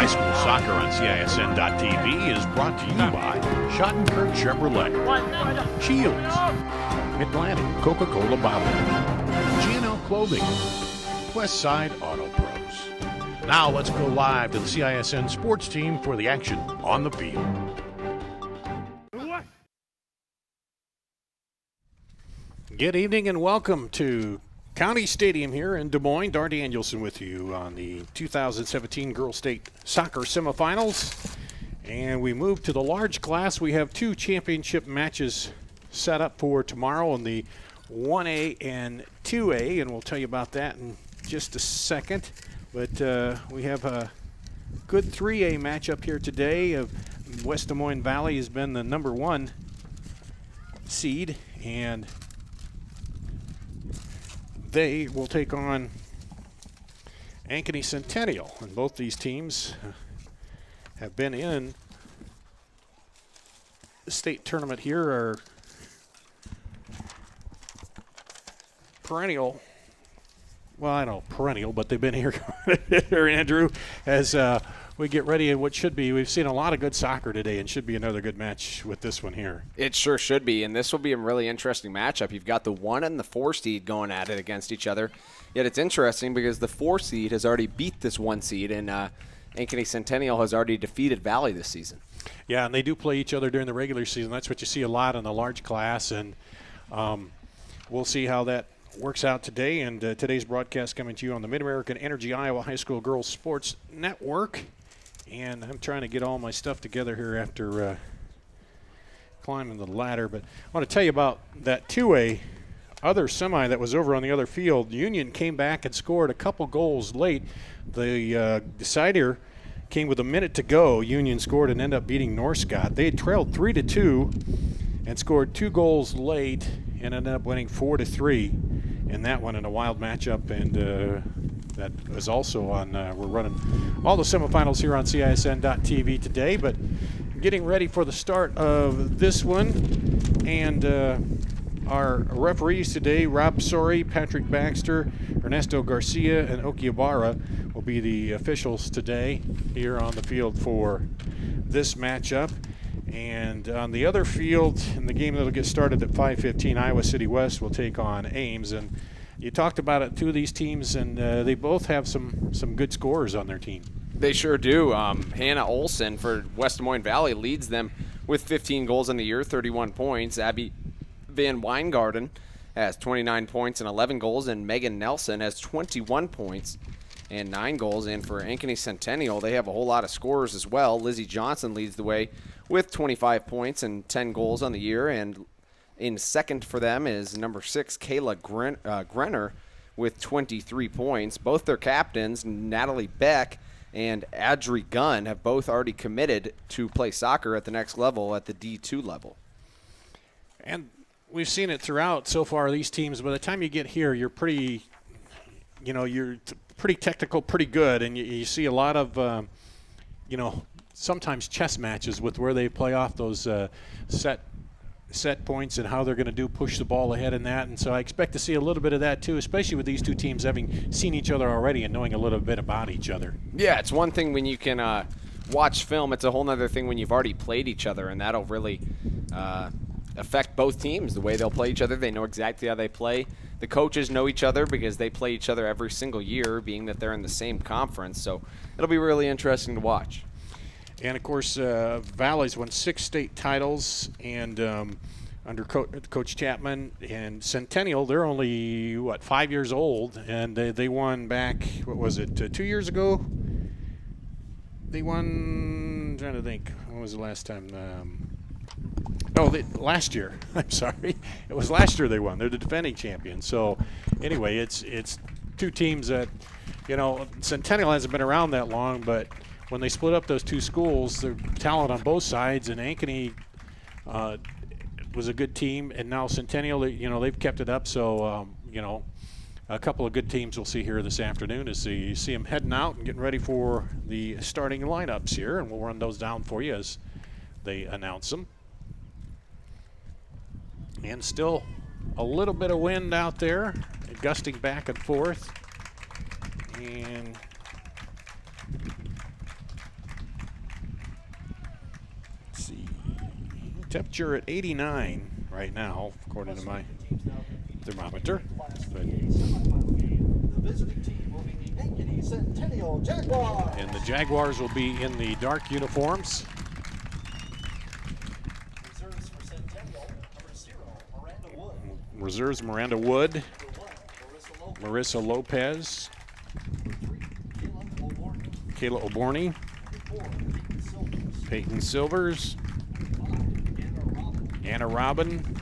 High school soccer on CISN.TV is brought to you by Schottenkirk Chevrolet, Shields, Atlantic Coca-Cola Bottle, G&L Clothing, Westside Auto Pros. Now let's go live to the CISN sports team for the action on the field. Good evening and welcome to County Stadium here in Des Moines. Dar Danielson with you on the 2017 Girls State Soccer Semifinals. And we move to the large class. We have two championship matches set up for tomorrow in the 1A and 2A, and we'll tell you about that in just a second. But we have a good 3A matchup here today. West Des Moines Valley has been the number one seed, and they will take on Ankeny Centennial, and both these teams have been in the state tournament here, are perennial. Well, I don't know perennial, but they've been here, Andrew, as we get ready in what should be. We've seen a lot of good soccer today, and should be another good match with this one here. It sure should be, and this will be a really interesting matchup. You've got the 1 and the 4 seed going at it against each other. Yet it's interesting because the 4 seed has already beat this 1 seed, and Ankeny Centennial has already defeated Valley this season. Yeah, and they do play each other during the regular season. That's what you see a lot in the large class, and we'll see how that works out today. And today's broadcast coming to you on the Mid-American Energy Iowa High School Girls Sports Network. And I'm trying to get all my stuff together here after climbing the ladder. But I want to tell you about that 2A other semi that was over on the other field. Union came back and scored a couple goals late. The decider came with a minute to go. Union scored and ended up beating Northcott. They had trailed 3-2 and scored 2 goals late and ended up winning 4-3 in that one in a wild matchup. And that was also on, we're running all the semifinals here on CISN.TV today, but getting ready for the start of this one. And our referees today, Rob Sori, Patrick Baxter, Ernesto Garcia, and Oki Ibarra will be the officials today here on the field for this matchup. And on the other field, in the game that will get started at 5:15, Iowa City West will take on Ames. And you talked about it, two of these teams, and they both have some good scorers on their team. They sure do. Hannah Olson for West Des Moines Valley leads them with 15 goals in the year, 31 points. Abby Van Weingarten has 29 points and 11 goals, and Megan Nelson has 21 points and 9 goals. And for Ankeny Centennial, they have a whole lot of scorers as well. Lizzie Johnson leads the way with 25 points and 10 goals on the year, and in second for them is number 6, Kayla Grenner, with 23 points. Both their captains, Natalie Beck and Adri Gunn, have both already committed to play soccer at the next level, at the D2 level. And we've seen it throughout so far, these teams. By the time you get here, you're pretty, you're pretty technical, pretty good, and you see a lot of, sometimes chess matches with where they play off those set points and how they're going to push the ball ahead in that. And so I expect to see a little bit of that too, especially with these two teams having seen each other already and knowing a little bit about each other. Yeah, it's one thing when you can watch film. It's a whole other thing when you've already played each other, and that'll really affect both teams, the way they'll play each other. They know exactly how they play. The coaches know each other because they play each other every single year, being that they're in the same conference. So it'll be really interesting to watch. And, of course, Valley's won 6 state titles, and under Coach Chapman. And Centennial, they're only, 5 years old, and they won back, 2 years ago? They won, I'm trying to think, when was the last time? Last year. I'm sorry. It was last year they won. They're the defending champions. So, anyway, it's two teams that, Centennial hasn't been around that long, but when they split up those two schools, there's talent on both sides, and Ankeny was a good team, and now Centennial, they've kept it up. So, a couple of good teams we'll see here this afternoon as you see them heading out and getting ready for the starting lineups here, and we'll run those down for you as they announce them. And still a little bit of wind out there, gusting back and forth. And Temperature at 89 right now, according to my thermometer. But The visiting team will be the Ankeny Centennial Jaguars. and the Jaguars will be in the dark uniforms. Reserves for Centennial, number 0, Miranda Wood. Reserves Miranda Wood, Number 1, Marissa Lopez, Number 3, Kayla Kayla Oborny. Oborny, Number 4, Peyton Peyton Silvers. Silvers, 5, Anna Anna Robin. Robin,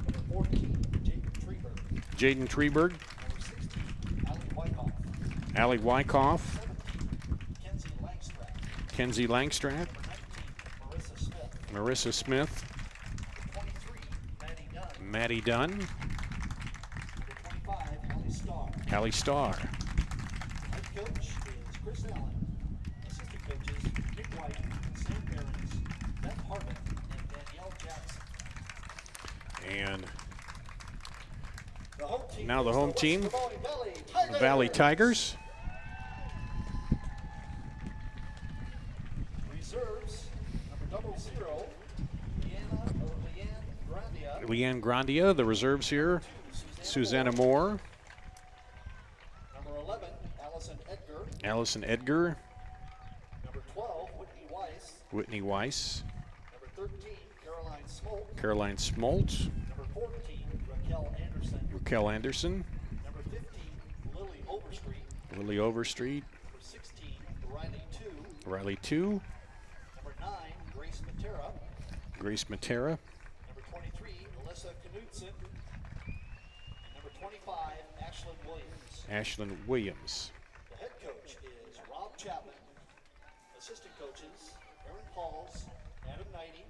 Number 14, Jaden Jaden Treberg. Treberg, Number 16, Allie Allie Wyckoff. Wyckoff, 17, Kenzie Kenzie Langstrath. Langstrath, Number 19, Marissa Smith. Marissa Smith, 23, Maddie Maddie Dunn. Dunn, Number 25, Hallie Starr. Hallie Starr. Head coach is Chris Allen. Assistant coaches Nick White, Sam Behrens, Beth Harmon, and Danielle Jackson. And The home team now the is home West team, Des Moines Valley Tigers. Valley Tigers. Reserves, number 00, Leanne Leanne Grandia. Grandia, the reserves here. Susanna Moore, Number 11, Allison Edgar. Allison Edgar, Number 12, Whitney Weiss. Whitney Weiss, Number 13, Caroline Smolt. Caroline Smolt, Number 14, Raquel Anderson. Raquel Anderson, Number 15, Lily Overstreet. Lily Overstreet, Number 16, Riley 2. Riley 2, Number 9, Grace Matera. Grace Matera, Number 23, Alyssa Knudsen. And number 25, Ashlyn Williams. Ashlyn Williams. The head coach is Rob Chapman. Assistant coaches, Aaron Pauls, Adam Knighty,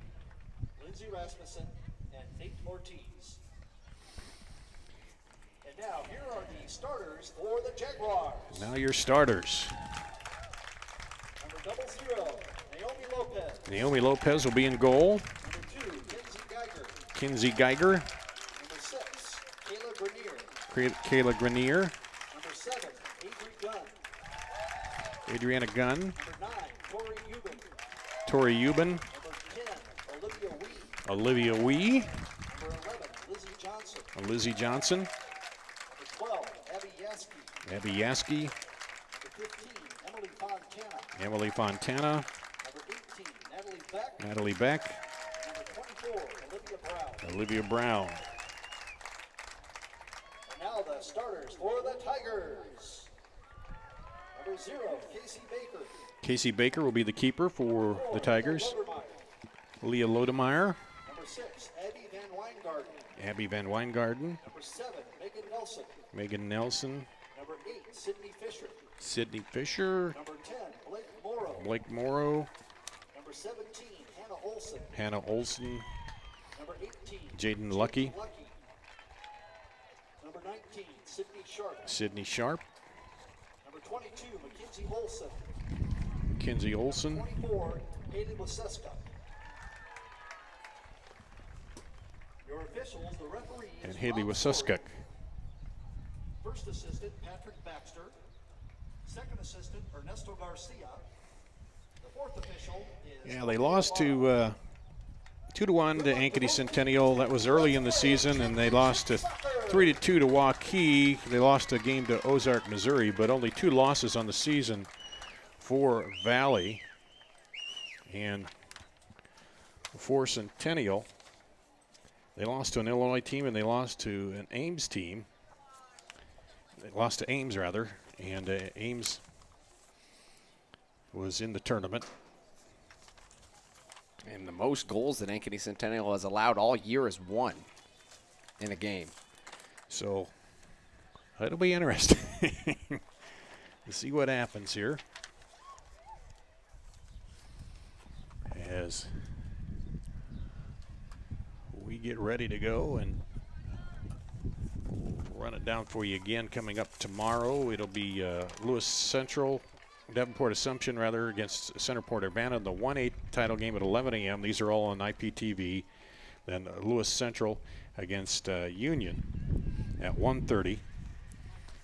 Lindsay Rasmussen, and Nate Ortiz. And now, here are the starters for the Jaguars. Now your starters. Number 00, Naomi Lopez. Naomi Lopez will be in goal. Number 2, Kenzie Geiger. Kinsey Geiger, Number 6, Kayla Grenier. Kayla Grenier, Number 7, Avery Gunn. Adriana Gunn, Number 9, Tori Euban. Tori Euban, Number 10, Olivia Wee. Olivia Wee, Number 11, Lizzie Johnson. Lizzie Johnson, Number 12, Abby Yaski. Abby Yaski, Number 15, Emily Fontana. Emily Fontana, Number 18, Natalie Beck. Natalie Beck, Number 24, Olivia Brown. Olivia Brown. And now the starters for the Tigers. Number 0, Casey Baker. Casey Baker will be the keeper for the Tigers. Lodermeyer. Leah Lodemeyer, Number 6, Abby Van Weingarten. Abby Van Weingarten, Number 7, Megan Nelson. Megan Nelson, Number 8, Sydney Fisher. Sydney Fisher, Number 10, Blake Morrow. Blake Morrow, Number 17, Hannah Olson. Hannah Olson, Number 18, Jaden Lucky, Number 19, Sydney Sharp. Sydney Sharp, Number 22, Mackenzie Olson. Kinsey Olson, 24, Haley Waseska. Your officials, the referees. and Haley Rob Wasuskuk. Story. First assistant, Patrick Baxter. Second assistant, Ernesto Garcia. The fourth official is... Yeah, they lost to 2-1 to Ankeny Centennial. That was early in the season, and they lost to 3-2 to Waukee. They lost a game to Ozark, Missouri, but only 2 losses on the season for Valley. And for Centennial, they lost to an Illinois team and they lost to an Ames team. They lost to Ames, rather, and Ames was in the tournament. And the most goals that Ankeny Centennial has allowed all year is 1 in a game. So it'll be interesting to see what happens here as we get ready to go and run it down for you again. Coming up tomorrow, it'll be Lewis Central, Davenport Assumption rather, against Centerport Urbana, the 1-8 title game at 11 a.m. These are all on IPTV. Then Lewis Central against Union at 1:30.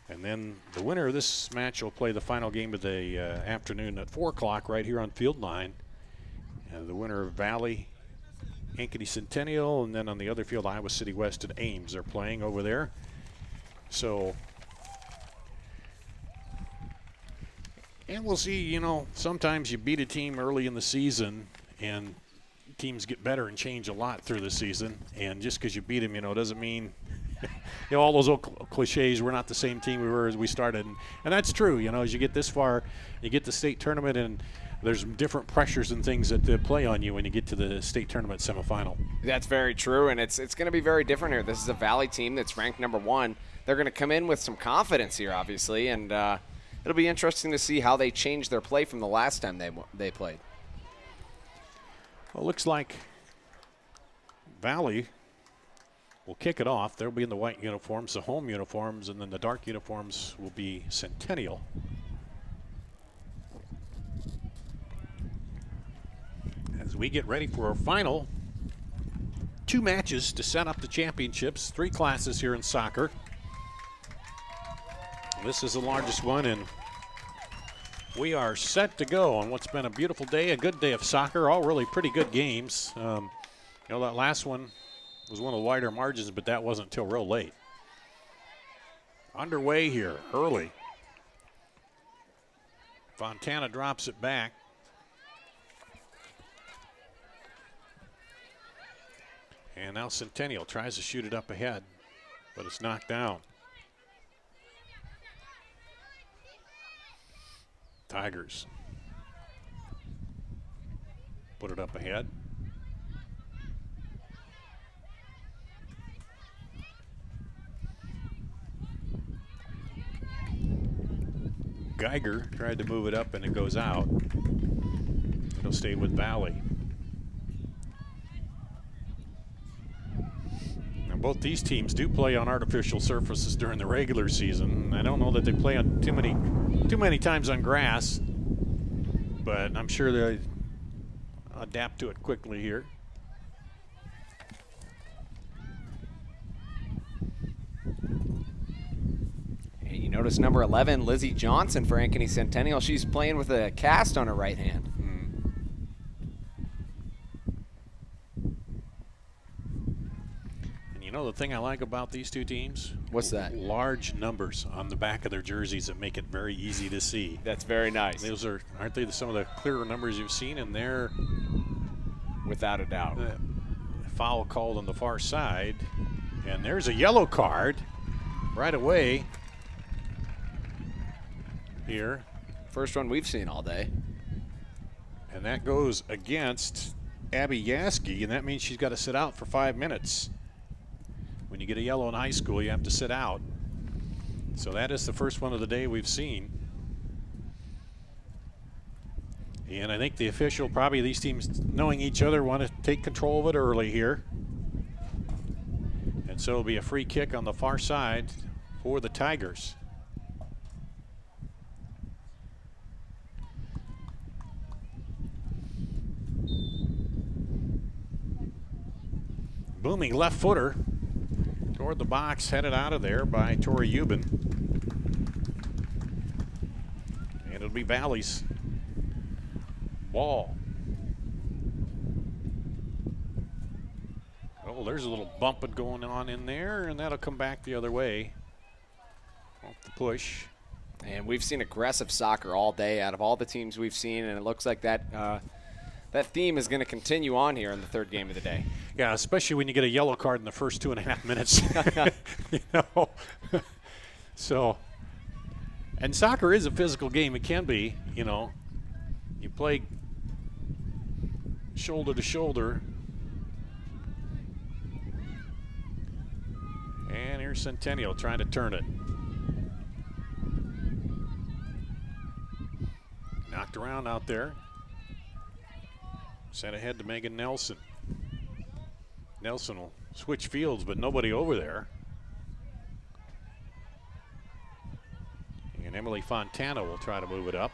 And then the winner of this match will play the final game of the afternoon at 4 o'clock right here on Field 9. And the winner of Valley Ankeny Centennial, and then on the other field, Iowa City West and Ames are playing over there. So, and we'll see, you know, sometimes you beat a team early in the season and teams get better and change a lot through the season. And just because you beat them, you know, doesn't mean, you know, all those old cliches, we're not the same team we were as we started. And that's true, you know, as you get this far, you get the state tournament and there's different pressures and things that play on you when you get to the state tournament semifinal. That's very true, and it's going to be very different here. This is a Valley team that's ranked #1. They're going to come in with some confidence here, obviously, and it'll be interesting to see how they change their play from the last time they played. Well, it looks like Valley will kick it off. They'll be in the white uniforms, the home uniforms, and then the dark uniforms will be Centennial. As we get ready for our final 2 matches to set up the championships, 3 classes here in soccer. This is the largest one, and we are set to go on what's been a beautiful day, a good day of soccer, all really pretty good games. You know, that last one was one of the wider margins, but that wasn't until real late. Underway here, early. Fontana drops it back. And now Centennial tries to shoot it up ahead, but it's knocked down. Tigers put it up ahead. Geiger tried to move it up and it goes out. It'll stay with Valley. Now both these teams do play on artificial surfaces during the regular season. I don't know that they play on too many times on grass, but I'm sure they adapt to it quickly here. And you notice number 11, Lizzie Johnson for Ankeny Centennial. She's playing with a cast on her right hand. And you know the thing I like about these two teams? What's that? Large numbers on the back of their jerseys that make it very easy to see. That's very nice. Those aren't they some of the clearer numbers you've seen? And they're without a doubt. Foul called on the far side, and there's a yellow card right away here. First one we've seen all day. And that goes against Abby Yaski, and that means she's got to sit out for 5 minutes. When you get a yellow in high school, you have to sit out. So that is the first one of the day we've seen. And I think the official, probably these teams knowing each other, want to take control of it early here. And so it'll be a free kick on the far side for the Tigers. Booming left footer toward the box, headed out of there by Tori Euban. And it'll be Valley's ball. Oh, there's a little bumping going on in there, and that'll come back the other way off the push. And we've seen aggressive soccer all day out of all the teams we've seen, and it looks like that that theme is going to continue on here in the third game of the day. Yeah, especially when you get a yellow card in the first 2.5 minutes. You know, so, and soccer is a physical game. It can be, you know, you play shoulder to shoulder. And here's Centennial trying to turn it. Knocked around out there. Sent ahead to Megan Nelson. Nelson will switch fields, but nobody over there. And Emily Fontana will try to move it up.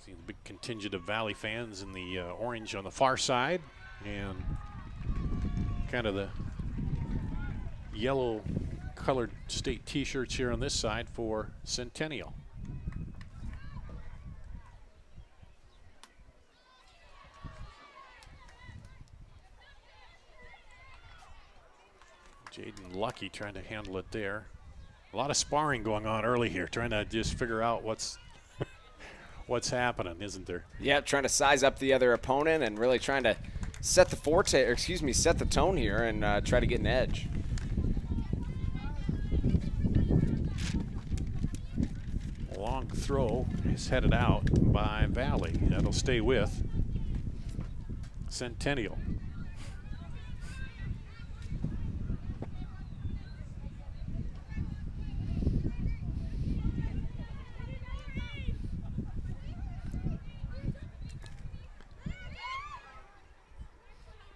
See the big contingent of Valley fans in the orange on the far side, and kind of the yellow colored state t-shirts here on this side for Centennial. Jaden Lucky trying to handle it there. A lot of sparring going on early here, trying to just figure out what's happening, isn't there? Yeah, trying to size up the other opponent and really trying to set the tone here and try to get an edge. Long throw is headed out by Valley. That'll stay with Centennial.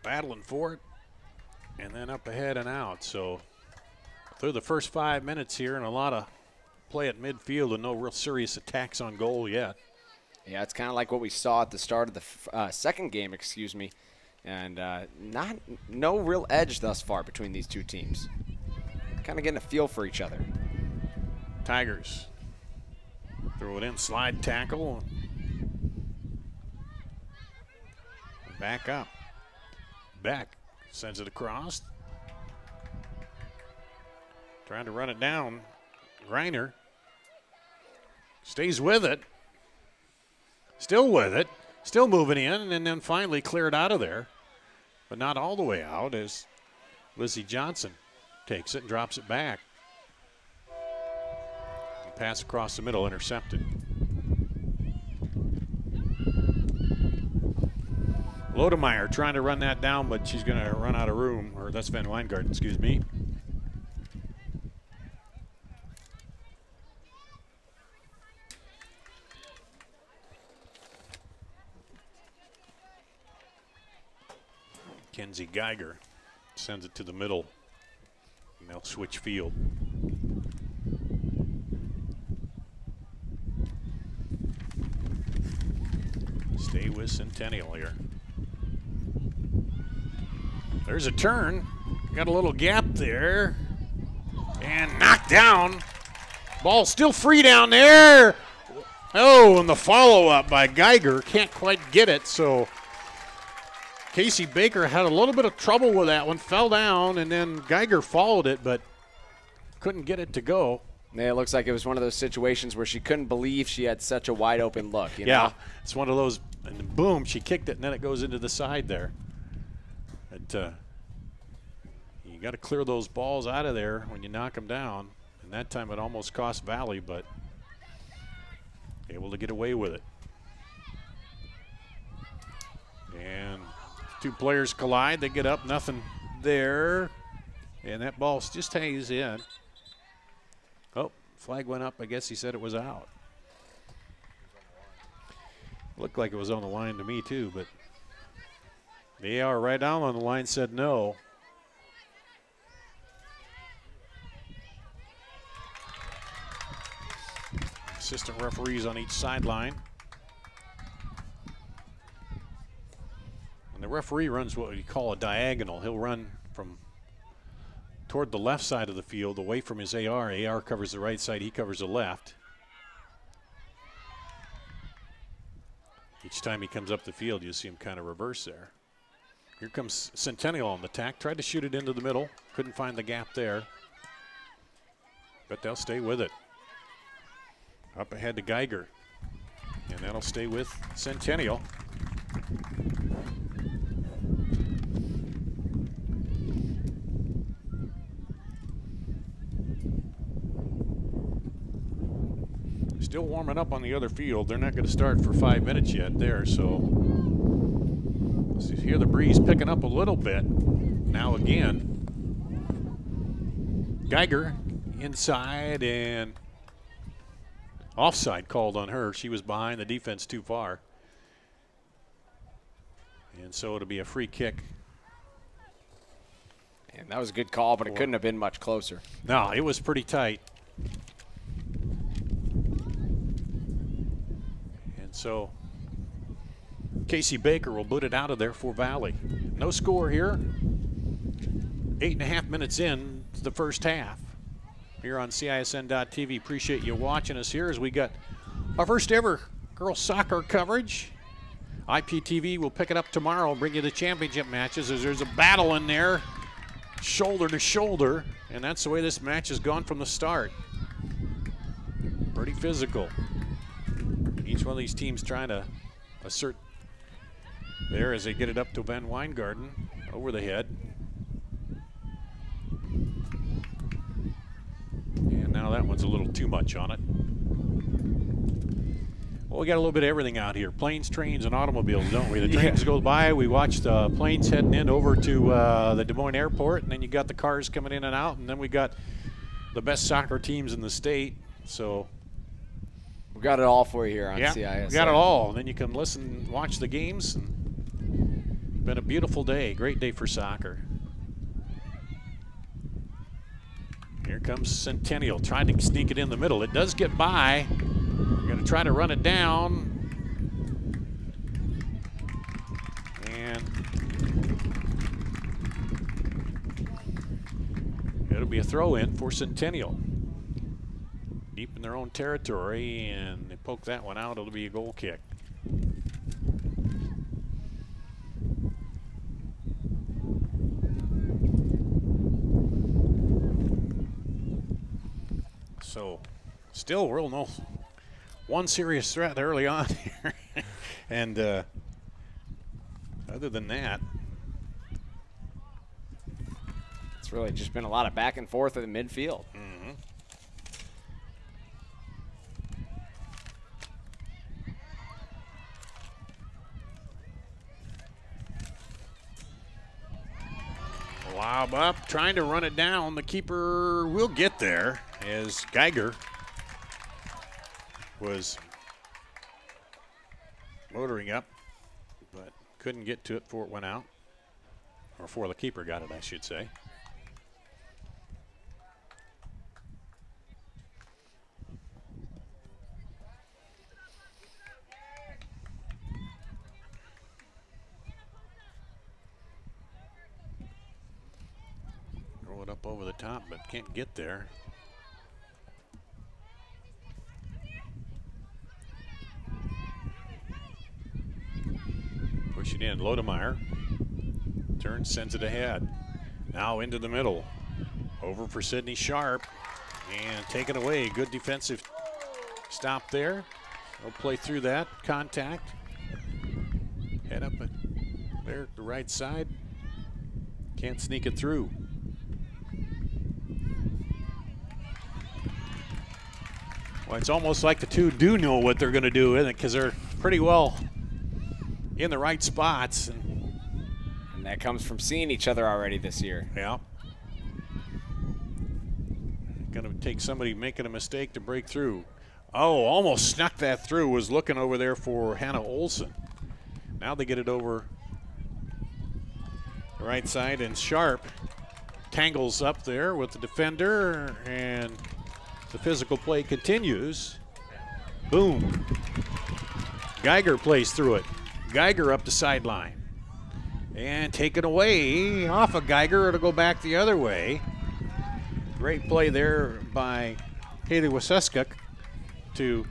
Battling for it, and then up ahead and out. So through the first 5 minutes here, and a lot of play at midfield and no real serious attacks on goal yet. Yeah, it's kind of like what we saw at the start of the second game, and no real edge thus far between these two teams. Kind of getting a feel for each other. Tigers throw it in, slide tackle, and back up. Beck sends it across. Trying to run it down. Greiner stays with it. Still with it. Still moving in, and then finally cleared out of there. But not all the way out as Lizzie Johnson takes it and drops it back. And pass across the middle, intercepted. Lodemeyer trying to run that down, but she's going to run out of room. Or that's Van Weingarten, excuse me. Kenzie Geiger sends it to the middle, and they'll switch field. Stay with Centennial here. There's a turn. Got a little gap there. And knocked down. Ball still free down there. Oh, and the follow-up by Geiger. Can't quite get it, so Casey Baker had a little bit of trouble with that one. Fell down, and then Geiger followed it, but couldn't get it to go. Yeah, it looks like it was one of those situations where she couldn't believe she had such a wide-open look. You Yeah, know? it's one of those, and boom, she kicked it, and then it goes into the side there. You got to clear those balls out of there when you knock them down. And that time it almost cost Valley, but able to get away with it. And two players collide. They get up, nothing there. And that ball just hangs in. Oh, flag went up. I guess he said it was out. Looked like it was on the line to me too, but they are right down on the line, said no. Assistant referees on each sideline. And the referee runs what we call a diagonal. He'll run from toward the left side of the field away from his AR. AR covers the right side, he covers the left. Each time he comes up the field, you see him kind of reverse there. Here comes Centennial on the tack. Tried to shoot it into the middle. Couldn't find the gap there. But they'll stay with it. Up ahead to Geiger. And that'll stay with Centennial. Still warming up on the other field. They're not going to start for 5 minutes yet there, so you hear the breeze picking up a little bit now again. Geiger inside and offside called on her. She was behind the defense too far. And so it'll be a free kick. And that was a good call, but it couldn't have been much closer. No, it was pretty tight. And so Casey Baker will boot it out of there for Valley. No score here. 8.5 minutes in to the first half. Here on CISN.TV. Appreciate you watching us here as we got our first ever girls soccer coverage. IPTV will pick it up tomorrow and bring you the championship matches as there's a battle in there. shoulder to shoulder, and that's the way this match has gone from the start. Pretty physical. Each one of these teams trying to assert there as they get it up to Van Weingarten over the head. And now that one's a little too much on it. Well, we got a little bit of everything out here. Planes, trains, and automobiles, don't we? The trains go by. We watch the planes heading in over to the Des Moines airport, and then you got the cars coming in and out, and then we got the best soccer teams in the state. So we got it all for you here on CIS. We got it all. And then you can listen, watch the games. And been a beautiful day. Great day for soccer. Here comes Centennial trying to sneak it in the middle. It does get by. We're going to try to run it down. And it'll be a throw in for Centennial. Deep in their own territory, and they poke that one out. It'll be a goal kick. So, still, we'll know one serious threat early on here. And other than that, it's really just been a lot of back and forth in the midfield. Mm-hmm. Lob up, trying to run it down. The keeper will get there as Geiger was motoring up, but couldn't get to it before it went out. Or before the keeper got it, I should say. Throw it up over the top, but can't get there. Push it in, Lodemeyer. Turns, sends it ahead. Now into the middle. Over for Sidney Sharp. And taken away. Good defensive stop there. They'll play through that. Contact. Head up there at the right side. Can't sneak it through. Well, it's almost like the two do know what they're going to do, isn't it? Because they're pretty well in the right spots. And that comes from seeing each other already this year. Yeah. Going to take somebody making a mistake to break through. Oh, almost snuck that through. Was looking over there for Hannah Olson. Now they get it over the right side, and Sharp tangles up there with the defender, and the physical play continues. Boom. Geiger plays through it. Geiger up the sideline. And taken away off of Geiger. It'll go back the other way. Great play there by Haley Waseskuk to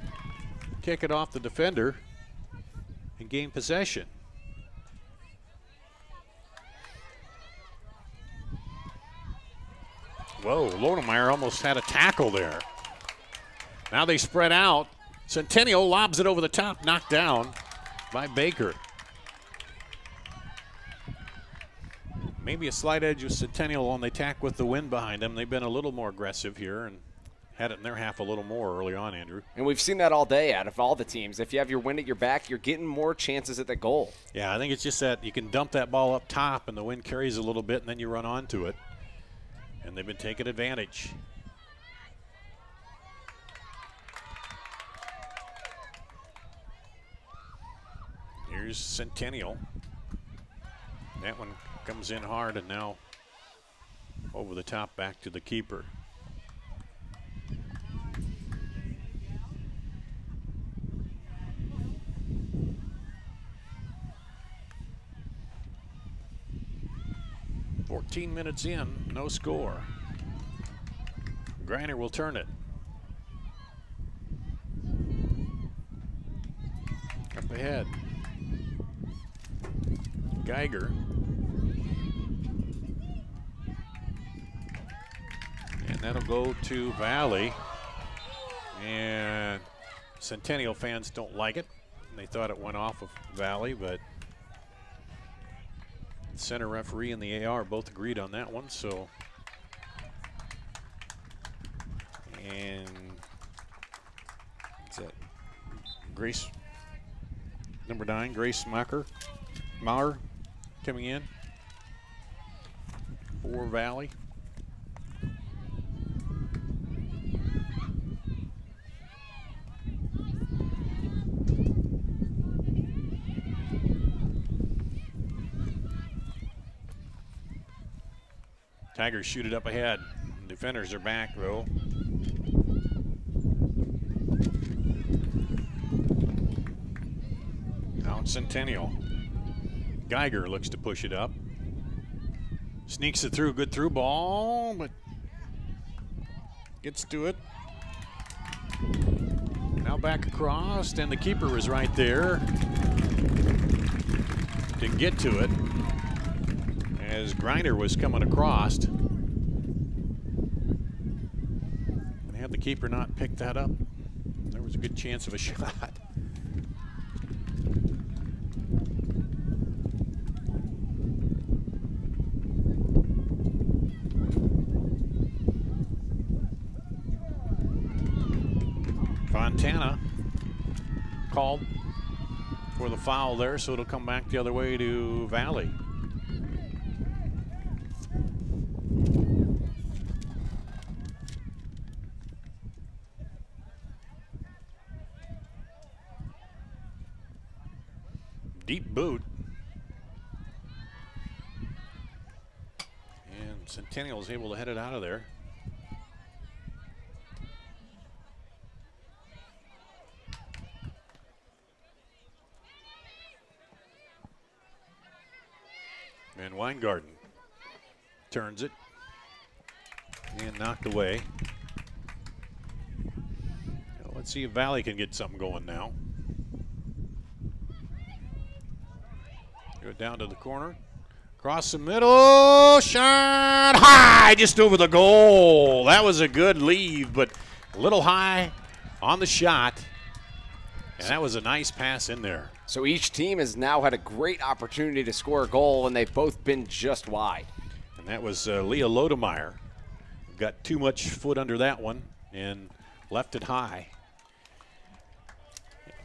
kick it off the defender and gain possession. Whoa, Lodemeyer almost had a tackle there. Now they spread out. Centennial lobs it over the top, knocked down by Baker. Maybe a slight edge with Centennial on the attack with the wind behind them. They've been a little more aggressive here and had it in their half a little more early on, Andrew. And we've seen that all day out of all the teams. If you have your wind at your back, you're getting more chances at the goal. Yeah, I think it's just that you can dump that ball up top and the wind carries a little bit and then you run onto it. And they've been taking advantage. Here's Centennial. That one comes in hard and now over the top back to the keeper. "14 minutes in, no score. Greiner will turn it. Up ahead. Geiger. that'll go to Valley. And Centennial fans don't like it. They thought it went off of Valley, but the center referee and the AR both agreed on that one. So, and is that Grace, number 9, Grace Maurer coming in for Valley. Tigers shoot it up ahead. Defenders are back, though. Now it's Centennial. Geiger looks to push it up. Sneaks it through, good through ball, but gets to it. Now back across, and the keeper was right there to get to it as Griner was coming across. And had the keeper not picked that up, there was a good chance of a shot. Fontana called for the foul there, so it'll come back the other way to Valley. Deep boot. And Centennial is able to head it out of there. And Weingarten turns it and knocked away. Now let's see if Valley can get something going now. Go down to the corner, across the middle, shot high, just over the goal. That was a good leave, but a little high on the shot. And that was a nice pass in there. So each team has now had a great opportunity to score a goal, and they've both been just wide. And that was Leah Lodemeyer. Got too much foot under that one and left it high.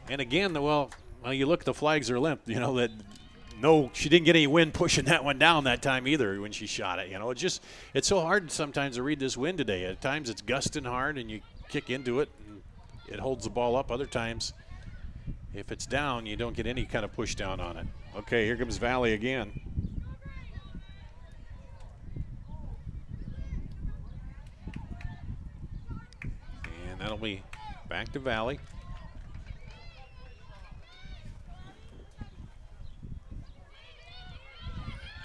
And again, well, you look, the flags are limp. You know, that no, she didn't get any wind pushing that one down that time either when she shot it. You know, it's so hard sometimes to read this wind today. At times it's gusting hard and you kick into it and it holds the ball up. Other times, if it's down, you don't get any kind of push down on it. Okay, here comes Valley again. And that'll be back to Valley.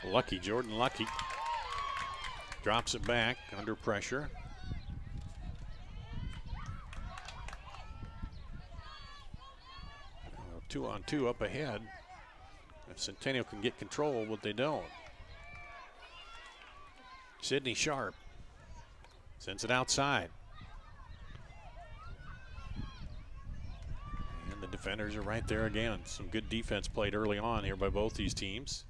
Lucky, Jordan Lucky drops it back under pressure. Two on two up ahead. If Centennial can get control, but they don't. Sydney Sharp sends it outside. And the defenders are right there again. Some good defense played early on here by both these teams.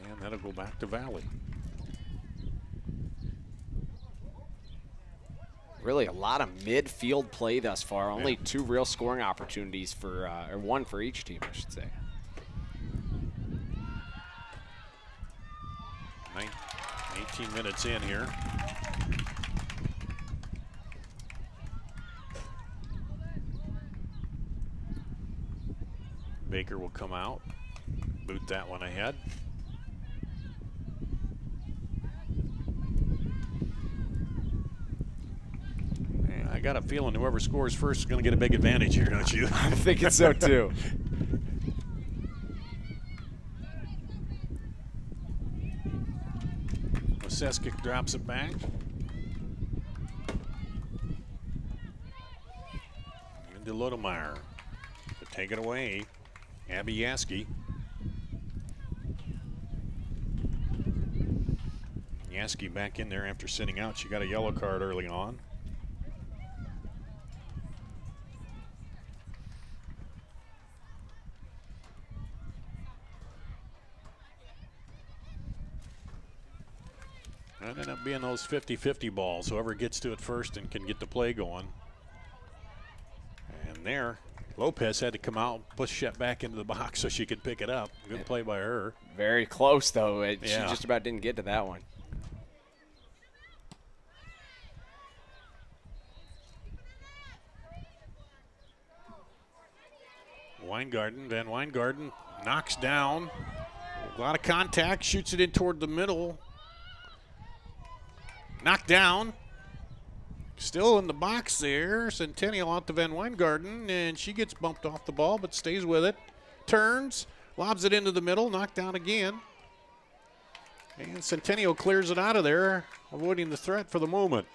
And that'll go back to Valley. Really a lot of midfield play thus far. Only 2 real scoring opportunities for, or 1 for each team, I should say. 18 minutes in here. Baker will come out, boot that one ahead. I got a feeling whoever scores first is going to get a big advantage here, don't you? I'm thinking so too. Seskic drops it back. Into Lodemeyer to take it away. Abby Yaski. Yaski back in there after sitting out. She got a yellow card early on. That ended up being those 50-50 balls. Whoever gets to it first and can get the play going. And there, Lopez had to come out and push it back into the box so she could pick it up. Good play by her. Very close, though. She Yeah. just about didn't get to that one. Van Weingarten knocks down. A lot of contact, shoots it in toward the middle. Knocked down. Still in the box there. Centennial out to Van Weingarten, and she gets bumped off the ball but stays with it. Turns, lobs it into the middle, knocked down again. And Centennial clears it out of there, avoiding the threat for the moment.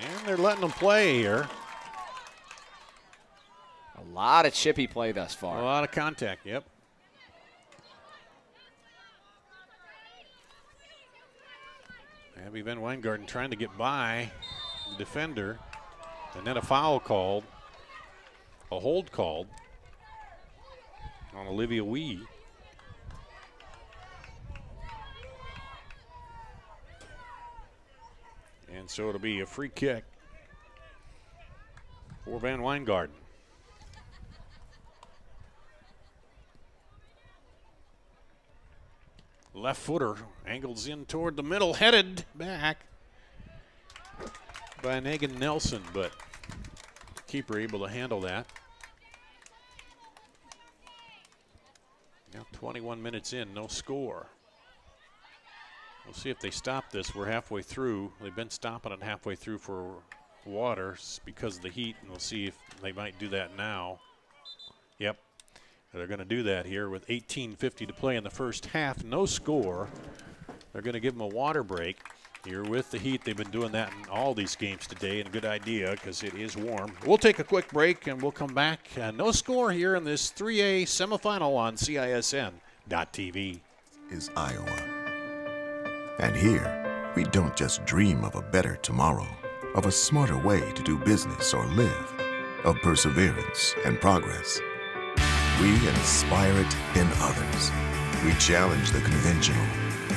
And they're letting them play here. A lot of chippy play thus far. A lot of contact, yep. Abby Van Weingarten trying to get by the defender. And then a foul called, a hold called on Olivia Wee. And so it'll be a free kick for Van Weingarten. Left footer angles in toward the middle, headed back by Megan Nelson, but keeper able to handle that. Now 21 minutes in, no score. We'll see if they stop this. We're halfway through. They've been stopping it halfway through for water because of the heat, and we'll see if they might do that now. Yep. They're going to do that here with 18:50 to play in the first half. No score. They're going to give them a water break here with the heat. They've been doing that in all these games today, and a good idea because it is warm. We'll take a quick break, and we'll come back. No score here in this 3A semifinal on CISN.TV. Is Iowa. And here, we don't just dream of a better tomorrow, of a smarter way to do business or live, of perseverance and progress. We inspire it in others. We challenge the conventional,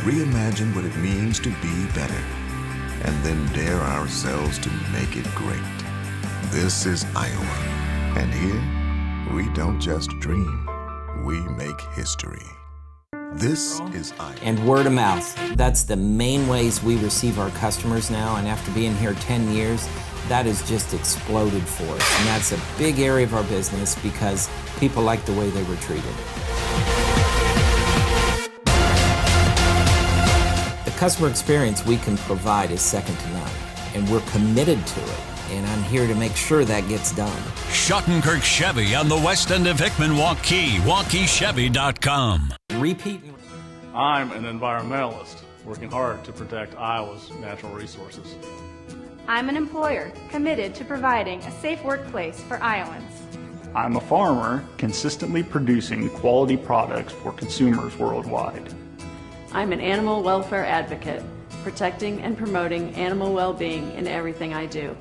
reimagine what it means to be better, and then dare ourselves to make it great. This is Iowa, and here, we don't just dream, we make history. This is Iowa. And word of mouth. That's the main ways we receive our customers now, and after being here 10 years, that has just exploded for us. And that's a big area of our business because people like the way they were treated. The customer experience we can provide is second to none, and we're committed to it. And I'm here to make sure that gets done. Schottenkirk Chevy on the west end of Hickman, Waukee, WaukeeChevy.com. Repeat. I'm an environmentalist working hard to protect Iowa's natural resources. I'm an employer committed to providing a safe workplace for Iowans. I'm a farmer consistently producing quality products for consumers worldwide. I'm an animal welfare advocate, protecting and promoting animal well-being in everything I do.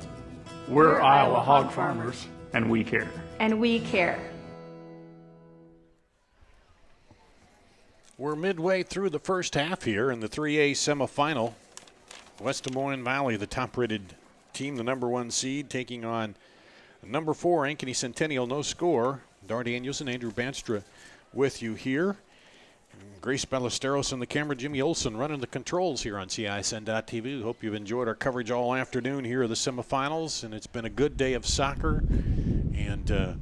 We're Iowa hog farmers, and we care. And we care. We're midway through the first half here in the 3A semifinal. West Des Moines Valley, the top-rated team, the number one seed, taking on number 4, Ankeny Centennial, no score. Dar Danielson, Andrew Banstra with you here. Grace Ballesteros on the camera, Jimmy Olson running the controls here on CISN.TV. Hope you've enjoyed our coverage all afternoon here of the semifinals, and it's been a good day of soccer. And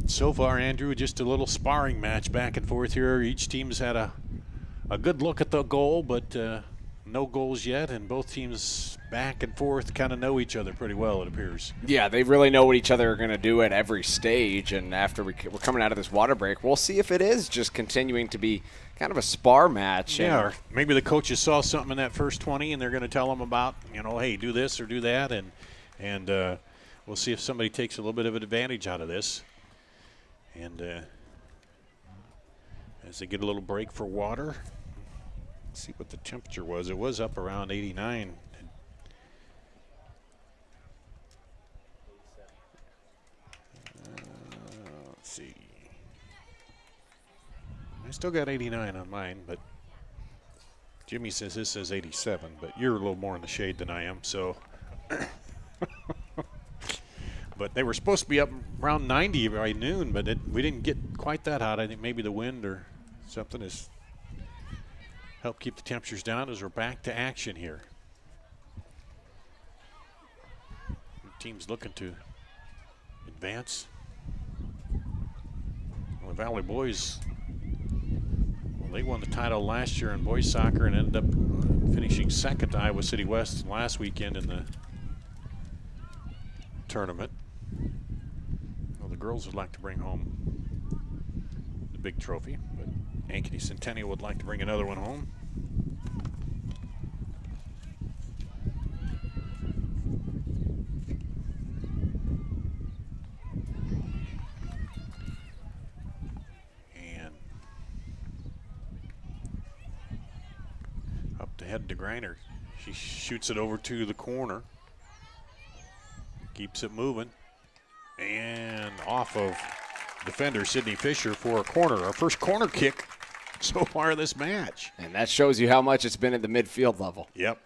so far, Andrew, just a little sparring match back and forth here. Each team's had a good look at the goal, but no goals yet, and both teams back and forth kind of know each other pretty well, it appears. Yeah, they really know what each other are going to do at every stage, and after we're coming out of this water break, we'll see if it is just continuing to be kind of a spar match. Yeah, or maybe the coaches saw something in that first 20, and they're going to tell them about, hey, do this or do that, and we'll see if somebody takes a little bit of an advantage out of this. And as they get a little break for water, let's see what the temperature was. It was up around 89. Let's see. I still got 89 on mine, but Jimmy says this says 87, but you're a little more in the shade than I am, so. But they were supposed to be up around 90 by noon, but we didn't get quite that hot. I think maybe the wind or something has helped keep the temperatures down as we're back to action here. The team's looking to advance. Well, the Valley boys, they won the title last year in boys soccer and ended up finishing second to Iowa City West last weekend in the tournament. Well, the girls would like to bring home the big trophy, but Ankeny Centennial would like to bring another one home. And up to head to Greiner. She shoots it over to the corner. Keeps it moving. And off of defender Sydney Fisher for a corner. Our first corner kick so far this match. And that shows you how much it's been at the midfield level. Yep.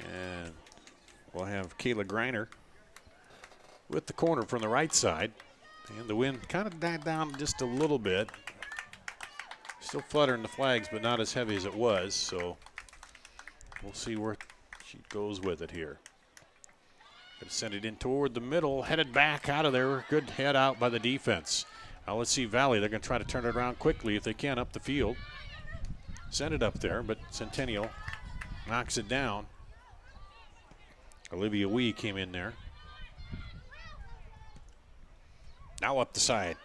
And we'll have Kayla Greiner with the corner from the right side. And the wind kind of died down just a little bit. Still fluttering the flags, but not as heavy as it was. So we'll see where she goes with it here. Gonna send it in toward the middle, headed back out of there. Good head out by the defense. Now let's see Valley. They're gonna try to turn it around quickly if they can up the field. Send it up there, but Centennial knocks it down. Olivia Wee came in there. Now up the side.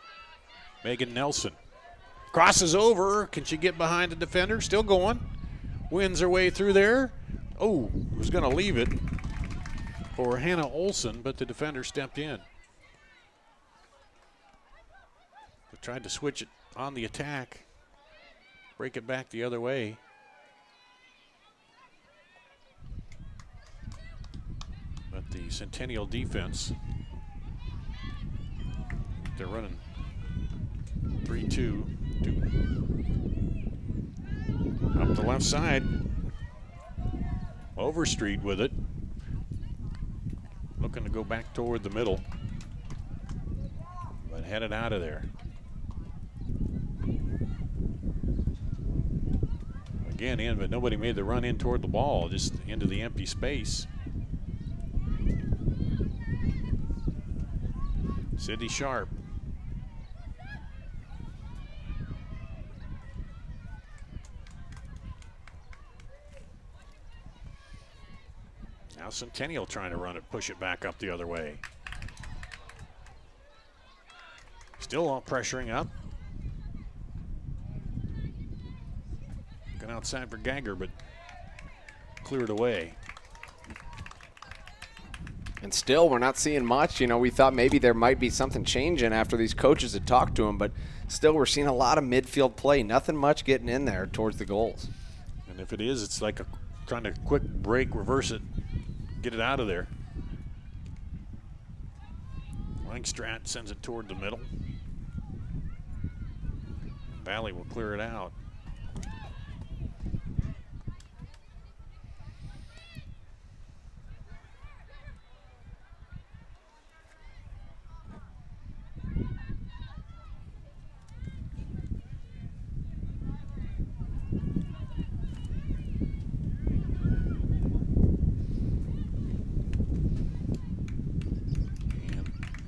Megan Nelson crosses over. Can she get behind the defender? Still going. Wins her way through there. Oh, was going to leave it for Hannah Olson, but the defender stepped in. They tried to switch it on the attack, break it back the other way. But the Centennial defense, they're running 3-2. Up the left side. Overstreet with it. Looking to go back toward the middle. But headed out of there. Again in, but nobody made the run in toward the ball, just into the empty space. Sydney Sharp. Now Centennial trying to run it, push it back up the other way. Still all pressuring up. Going outside for Gagger, but cleared away. And still, we're not seeing much. You know, we thought maybe there might be something changing after these coaches had talked to him, but still we're seeing a lot of midfield play. Nothing much getting in there towards the goals. And if it is, it's like trying to quick break, reverse it, get it out of there. Langstrat sends it toward the middle. Valley will clear it out.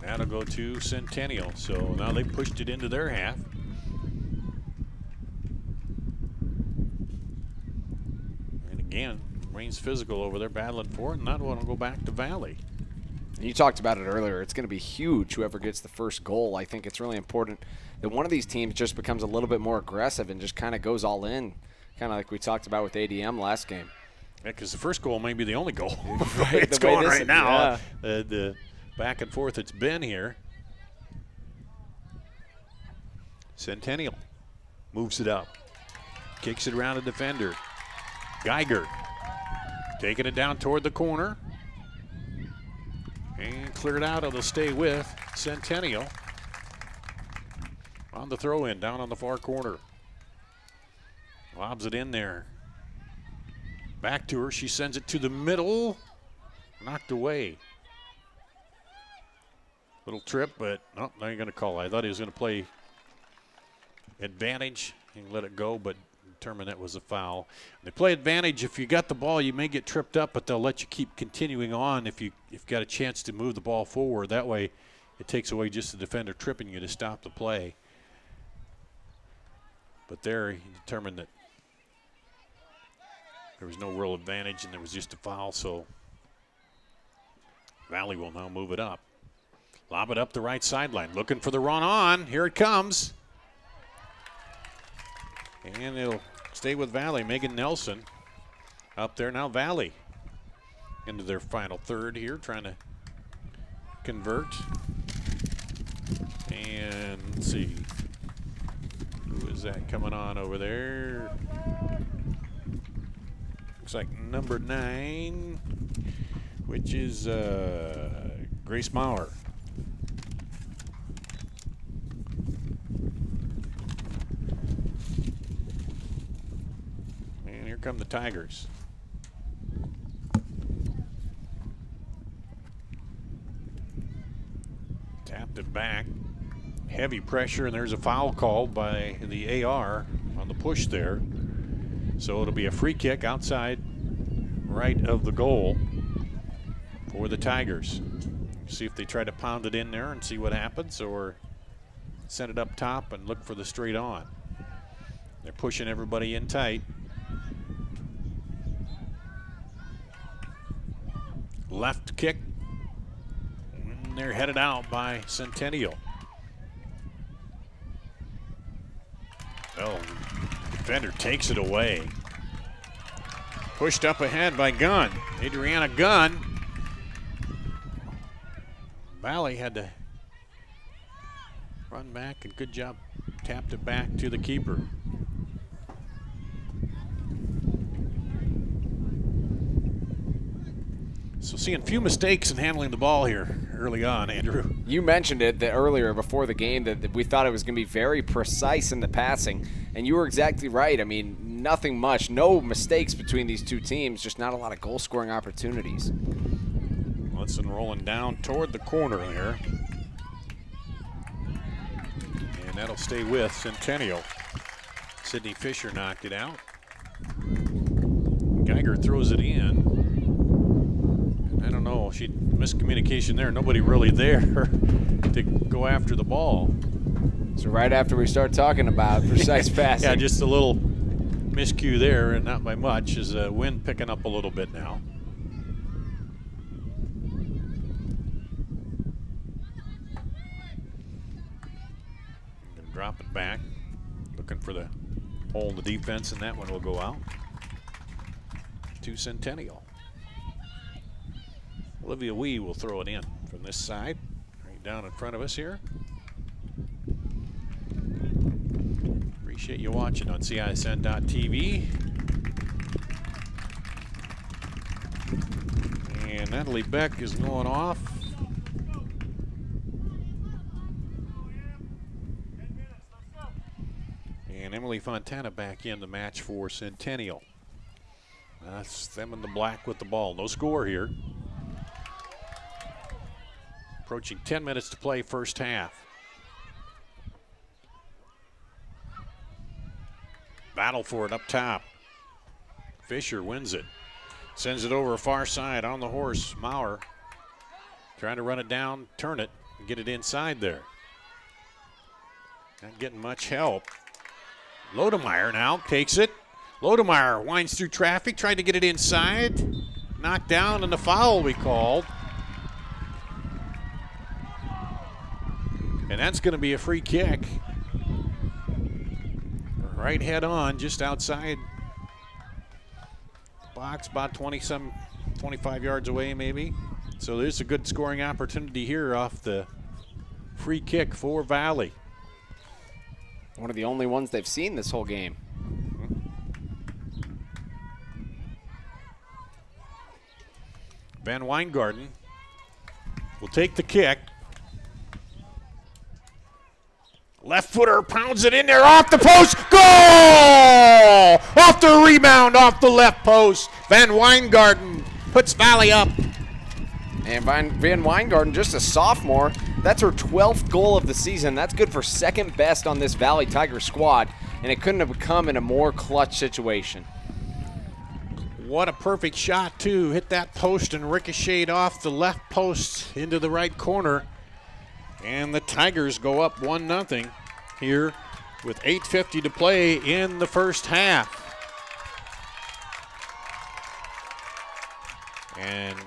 That'll go to Centennial. So now they pushed it into their half. again, remains physical over there, battling for it, and not want to go back to Valley. You talked about it earlier. It's going to be huge, whoever gets the first goal. I think it's really important that one of these teams just becomes a little bit more aggressive and just kind of goes all in, kind of like we talked about with ADM last game. Yeah, because the first goal may be the only goal. Right, It's the way going this right is, now. yeah. The back and forth it's been here. Centennial moves it up. Kicks it around a defender. Geiger taking it down toward the corner. And cleared out. It'll stay with Centennial. On the throw-in, down on the far corner. Lobs it in there. Back to her. She sends it to the middle. Knocked away. Little trip, but no, now you're going to call it. I thought he was going to play advantage and let it go, but determined that was a foul. They play advantage. If you got the ball, you may get tripped up, but they'll let you keep continuing on if you've got a chance to move the ball forward. That way it takes away just the defender tripping you to stop the play. But there he determined that there was no real advantage and there was just a foul, so Valley will now move it up. Lob it up the right sideline. Looking for the run on. Here it comes. And it'll stay with Valley. Megan Nelson up there now. Valley into their final third here, trying to convert. And let's see. Who is that coming on over there? Looks like number 9, which is Grace Maurer. And here come the Tigers. Tapped it back. Heavy pressure, and there's a foul called by the AR on the push there. So it'll be a free kick outside right of the goal for the Tigers. See if they try to pound it in there and see what happens, or send it up top and look for the straight on. They're pushing everybody in tight. Left kick. And they're headed out by Centennial. Oh, defender takes it away. Pushed up ahead by Gunn. Adriana Gunn. Valley had to run back, and good job. Tapped it back to the keeper. So seeing few mistakes in handling the ball here early on, Andrew. You mentioned it earlier before the game that we thought it was going to be very precise in the passing, and you were exactly right. I mean, nothing much, no mistakes between these two teams, just not a lot of goal-scoring opportunities. Woodson rolling down toward the corner there. And that'll stay with Centennial. Sydney Fisher knocked it out. Geiger throws it in. I don't know, she miscommunication there. Nobody really there to go after the ball. So right after we start talking about precise passing. Yeah, just a little miscue there, and not by much. Is the wind picking up a little bit now. Gonna drop it back, looking for the hole in the defense, and that one will go out to Centennial. Olivia Wee will throw it in from this side, right down in front of us here. Appreciate you watching on CISN.tv. And Natalie Beck is going off. And Emily Fontana back in the match for Centennial. That's them in the black with the ball. No score here. Approaching 10 minutes to play first half. Battle for it up top. Fisher wins it. Sends it over far side on the horse. Maurer trying to run it down, turn it, and get it inside there. Not getting much help. Lodemeyer now takes it. Lodemeyer winds through traffic, tried to get it inside. Knocked down, and the foul will be called. And that's going to be a free kick. Right head on, just outside the box, about 25 yards away maybe. So there's a good scoring opportunity here off the free kick for Valley. One of the only ones they've seen this whole game. Van Weingarten will take the kick. Left footer pounds it in there off the post. Goal! Off the rebound, off the left post. Van Weingarten puts Valley up. And Van Weingarten, just a sophomore, that's her 12th goal of the season. That's good for second best on this Valley Tiger squad, and it couldn't have come in a more clutch situation. What a perfect shot, too. Hit that post and ricocheted off the left post into the right corner. And the Tigers go up 1-0 here with 8:50 to play in the first half. And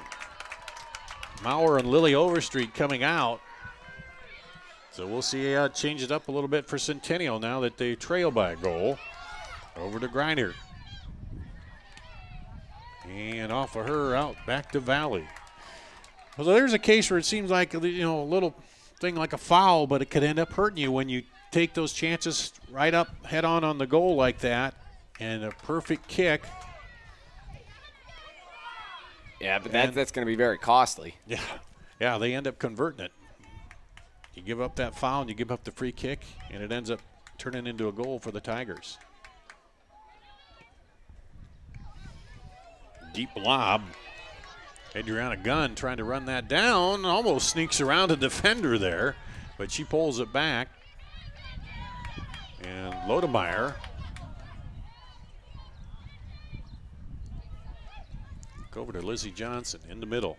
Maurer and Lily Overstreet coming out. So we'll see how it changes up a little bit for Centennial now that they trail by a goal. Over to Griner. And off of her out back to Valley. So there's a case where it seems like, a little thing like a foul, but it could end up hurting you when you take those chances right up head on the goal like that. And a perfect kick. Yeah, but that's going to be very costly. Yeah, they end up converting it. You give up that foul and you give up the free kick, and it ends up turning into a goal for the Tigers. Deep lob. Adriana Gunn trying to run that down. Almost sneaks around a defender there, but she pulls it back. And Lodemeyer. Go over to Lizzie Johnson in the middle.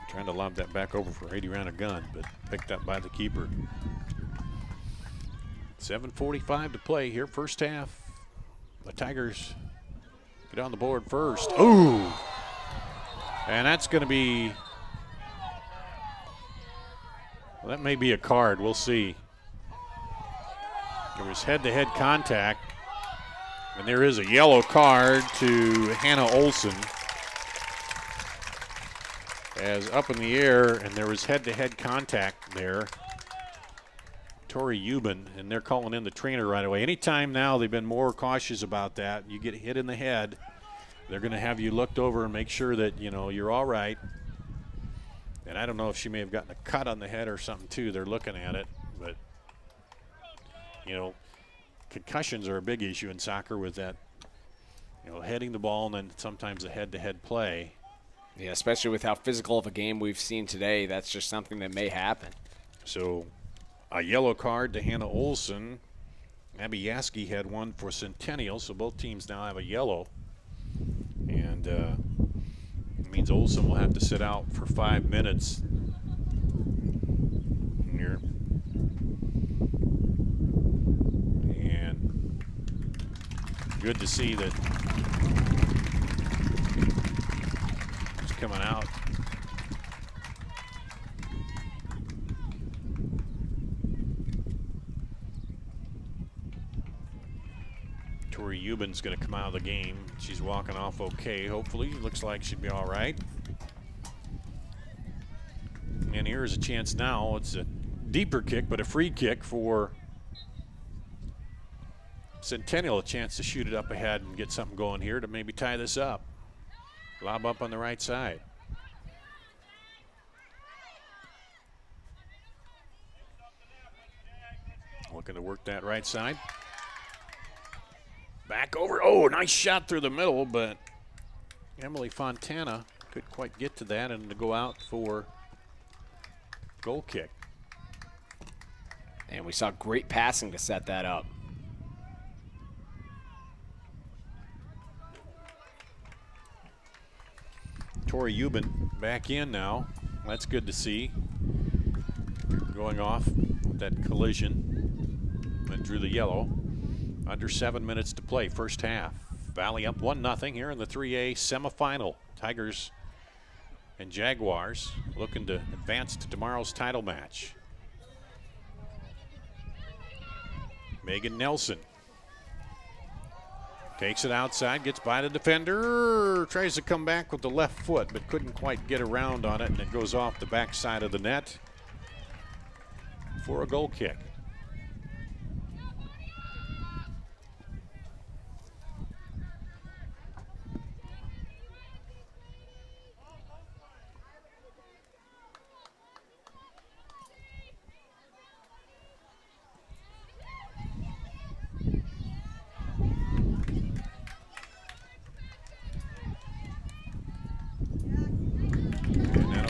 Trying to lob that back over for Adriana Gunn, but picked up by the keeper. 7:45 to play here, first half. The Tigers get on the board first. Ooh! And that's going to be, well, that may be a card. We'll see. There was head-to-head contact. And there is a yellow card to Hannah Olson. As up in the air, and there was head-to-head contact there. Tori Euban, and they're calling in the trainer right away. Anytime now they've been more cautious about that. You get hit in the head, they're going to have you looked over and make sure that, you're all right. And I don't know if she may have gotten a cut on the head or something, too. They're looking at it. But, concussions are a big issue in soccer with that, heading the ball and then sometimes a head-to-head play. Yeah, especially with how physical of a game we've seen today. That's just something that may happen. So a yellow card to Hannah Olson. Abby Yaski had one for Centennial, so both teams now have a yellow. And it means Olson will have to sit out for 5 minutes here. And good to see that it's coming out. Tori Euban's going to come out of the game. She's walking off okay, hopefully. Looks like she'd be all right. And here's a chance now. It's a deeper kick, but a free kick for Centennial. A chance to shoot it up ahead and get something going here to maybe tie this up. Lob up on the right side. Looking to work that right side. Back over. Oh, nice shot through the middle, but Emily Fontana couldn't quite get to that and to go out for goal kick. And we saw great passing to set that up. Tori Euban back in now. That's good to see. Going off with that collision that drew the yellow. Under 7 minutes to play, first half. Valley up 1-0 here in the 3A semifinal. Tigers and Jaguars looking to advance to tomorrow's title match. Megan Nelson takes it outside, gets by the defender, tries to come back with the left foot, but couldn't quite get around on it, and it goes off the backside of the net for a goal kick.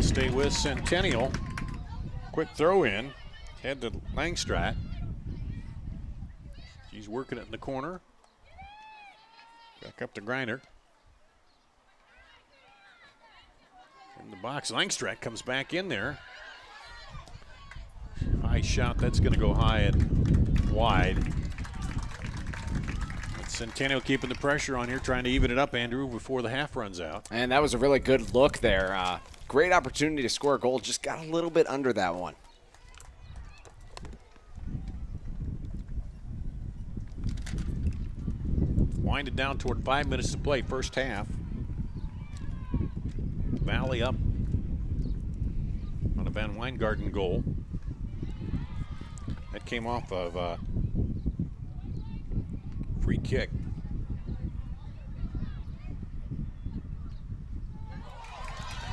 Stay with Centennial. Quick throw in. Head to Langstrat. She's working it in the corner. Back up to Griner. In the box. Langstrat comes back in there. High shot. That's going to go high and wide. Centennial keeping the pressure on here, trying to even it up, Andrew, before the half runs out. And that was a really good look there. Great opportunity to score a goal. Just got a little bit under that one. Winded down toward 5 minutes to play, first half. Valley up on a Van Weingarten goal. That came off of a free kick.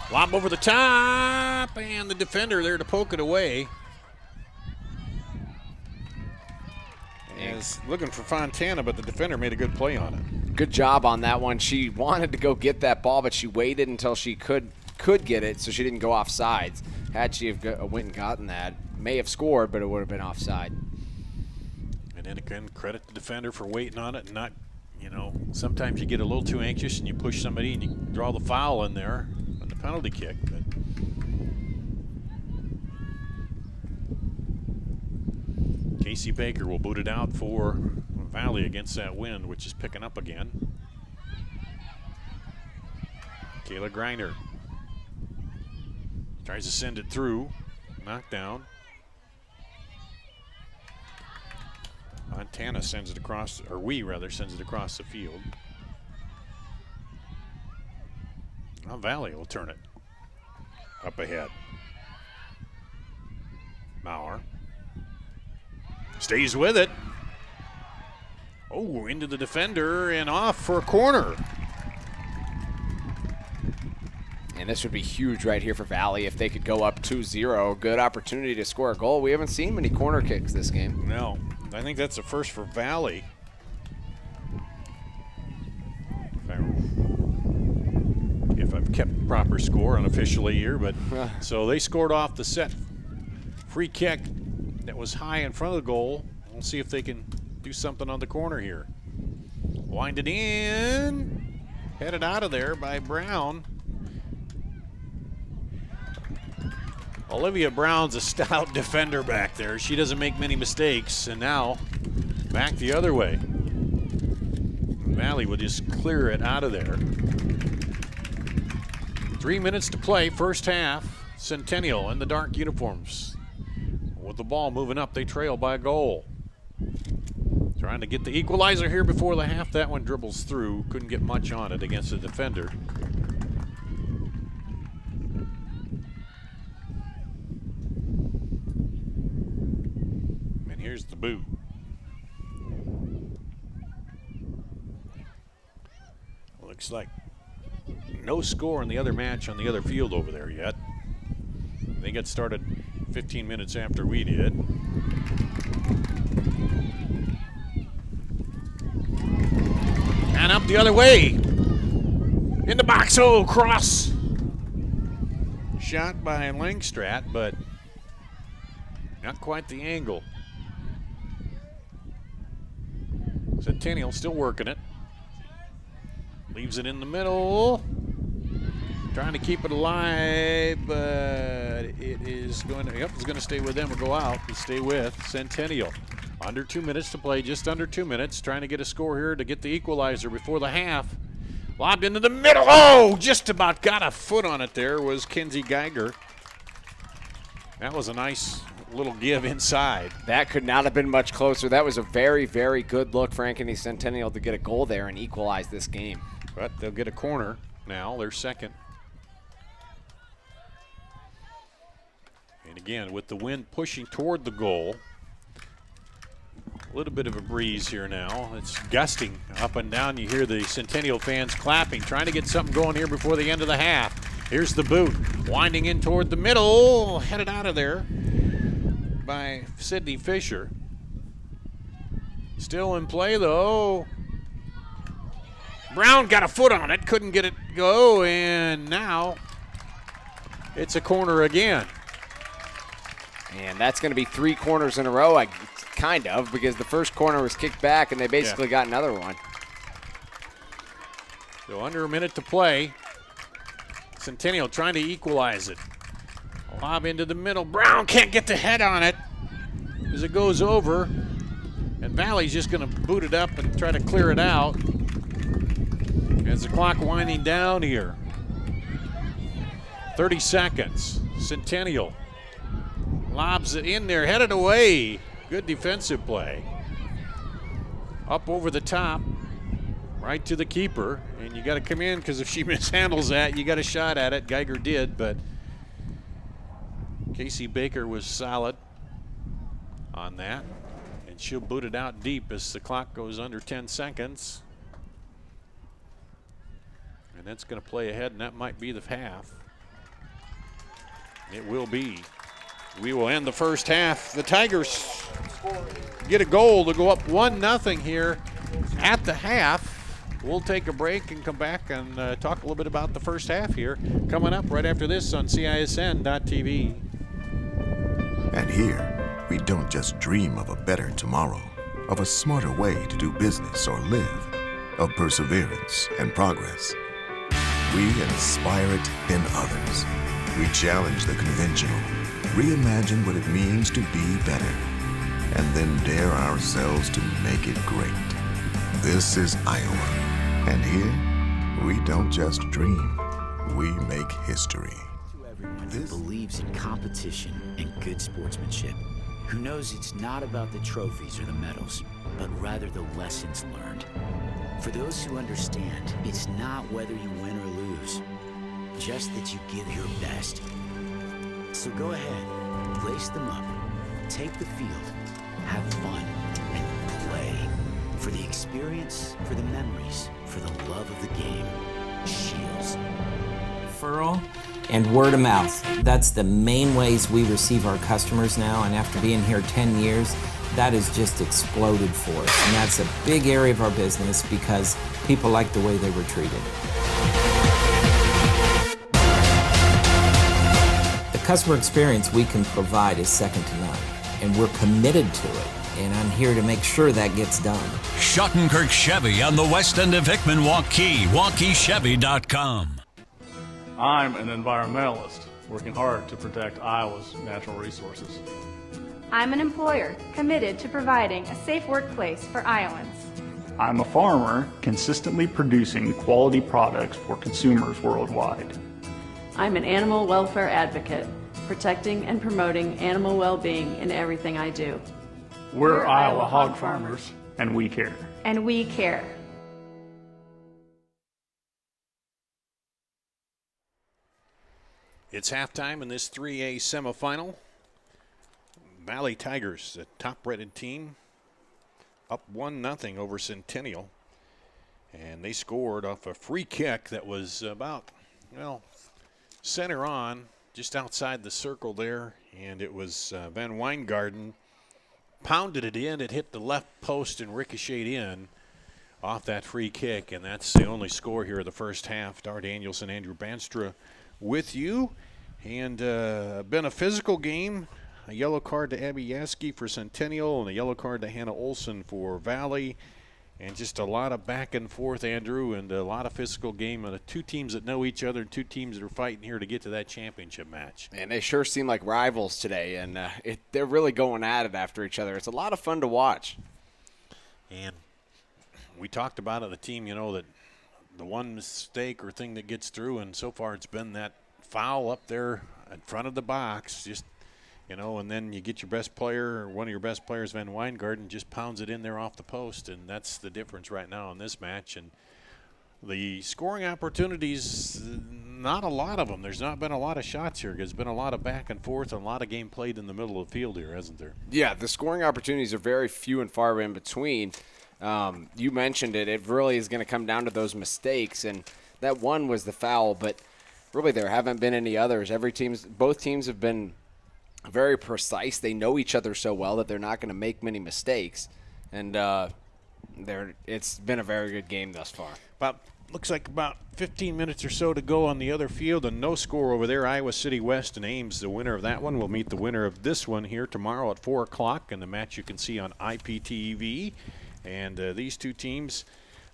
Lob over the top, and the defender there to poke it away. Is looking for Fontana, but the defender made a good play on it. Good job on that one. She wanted to go get that ball, but she waited until she could get it, so she didn't go off sides. Had she have went and gotten that, may have scored, but it would have been offside. And then again, credit the defender for waiting on it and not, sometimes you get a little too anxious and you push somebody and you draw the foul in there. Penalty kick, but Casey Baker will boot it out for Valley against that wind, which is picking up again. Kayla Griner tries to send it through, knocked down. Montana sends it across, or sends it across the field. Now Valley will turn it up ahead. Maurer stays with it. Oh, into the defender and off for a corner. And this would be huge right here for Valley if they could go up 2-0. Good opportunity to score a goal. We haven't seen many corner kicks this game. No, I think that's the first for Valley. If I've kept proper score unofficially here, but so they scored off the set free kick that was high in front of the goal. We'll see if they can do something on the corner here. Winded in, headed out of there by Brown. Olivia Brown's a stout defender back there. She doesn't make many mistakes, and now back the other way. Valley will just clear it out of there. 3 minutes to play, first half. Centennial in the dark uniforms. With the ball moving up, they trail by a goal. Trying to get the equalizer here before the half. That one dribbles through. Couldn't get much on it against the defender. And here's the boot. Looks like no score in the other match on the other field over there yet. They got started 15 minutes after we did. And up the other way. In the box, cross. Shot by Langstrat, but not quite the angle. Centennial still working it. Leaves it in the middle. Trying to keep it alive, but it is going to, it's going to stay with them or go out. Stay with Centennial. Under 2 minutes to play, just under 2 minutes. Trying to get a score here to get the equalizer before the half. Lobbed into the middle. Oh, just about got a foot on it there was Kenzie Geiger. That was a nice little give inside. That could not have been much closer. That was a very, very good look for Ankeny Centennial to get a goal there and equalize this game. But they'll get a corner now, their second. And again, with the wind pushing toward the goal, a little bit of a breeze here now. It's gusting up and down. You hear the Centennial fans clapping, trying to get something going here before the end of the half. Here's the boot, winding in toward the middle, headed out of there by Sydney Fisher. Still in play, though. Brown got a foot on it, couldn't get it go, and now it's a corner again. And that's going to be 3 corners in a row, kind of, because the first corner was kicked back, and they basically got another one. So under a minute to play. Centennial trying to equalize it. Lob into the middle. Brown can't get the head on it as it goes over. And Valley's just going to boot it up and try to clear it out. As the clock winding down here. 30 seconds. Centennial lobs it in there, headed away. Good defensive play. Up over the top, right to the keeper. And you got to come in because if she mishandles that, you got a shot at it. Geiger did, but Casey Baker was solid on that. And she'll boot it out deep as the clock goes under 10 seconds. And that's going to play ahead, and that might be the half. It will be. We will end the first half. The Tigers get a goal to go up 1-0 here at the half. We'll take a break and come back and talk a little bit about the first half here. Coming up right after this on CISN.TV. And here, we don't just dream of a better tomorrow, of a smarter way to do business or live, of perseverance and progress. We inspire it in others. We challenge the conventional, reimagine what it means to be better, and then dare ourselves to make it great. This is Iowa. And here, we don't just dream, we make history. To everyone who believes in competition and good sportsmanship, who knows it's not about the trophies or the medals, but rather the lessons learned. For those who understand, it's not whether you win or lose, just that you give your best. So go ahead, lace them up, take the field, have fun, and play. For the experience, for the memories, for the love of the game. Shields. Referral and word of mouth. That's the main ways we receive our customers now, and after being here 10 years, that has just exploded for us. And that's a big area of our business because people like the way they were treated. The customer experience we can provide is second to none, and we're committed to it. And I'm here to make sure that gets done. Schottenkirk Chevy on the west end of Hickman, Waukee, WaukeeChevy.com. I'm an environmentalist working hard to protect Iowa's natural resources. I'm an employer committed to providing a safe workplace for Iowans. I'm a farmer consistently producing quality products for consumers worldwide. I'm an animal welfare advocate, protecting and promoting animal well-being in everything I do. We're Iowa hog farmers, and we care. And we care. It's halftime in this 3A semifinal. Valley Tigers, the top-rated team, up 1-0 over Centennial. And they scored off a free kick that was about, well, center on, just outside the circle there. And it was Van Weingarten pounded it in. It hit the left post and ricocheted in off that free kick. And that's the only score here of the first half. Dar Danielson, Andrew Banstra with you. And been a physical game. A yellow card to Abby Yaski for Centennial and a yellow card to Hannah Olson for Valley. And just a lot of back and forth, Andrew, and a lot of physical game. And two teams that know each other, and two teams that are fighting here to get to that championship match. And they sure seem like rivals today, and they're really going at it after each other. It's a lot of fun to watch. And we talked about it, the team, that the one mistake or thing that gets through, and so far it's been that foul up there in front of the box, just and then you get your best player, or one of your best players, Van Weingarten, just pounds it in there off the post, and that's the difference right now in this match. And the scoring opportunities, not a lot of them. There's not been a lot of shots here. There's been a lot of back and forth and a lot of game played in the middle of the field here, hasn't there? Yeah, the scoring opportunities are very few and far in between. You mentioned it. It really is going to come down to those mistakes, and that one was the foul, but really there haven't been any others. Both teams have been very precise. They know each other so well that they're not going to make many mistakes, and it's been a very good game thus far. Looks like about 15 minutes or so to go on the other field, and no score over there. Iowa City West and Ames, the winner of that one, will meet the winner of this one here tomorrow at 4 o'clock, and the match you can see on IPTV. And these two teams,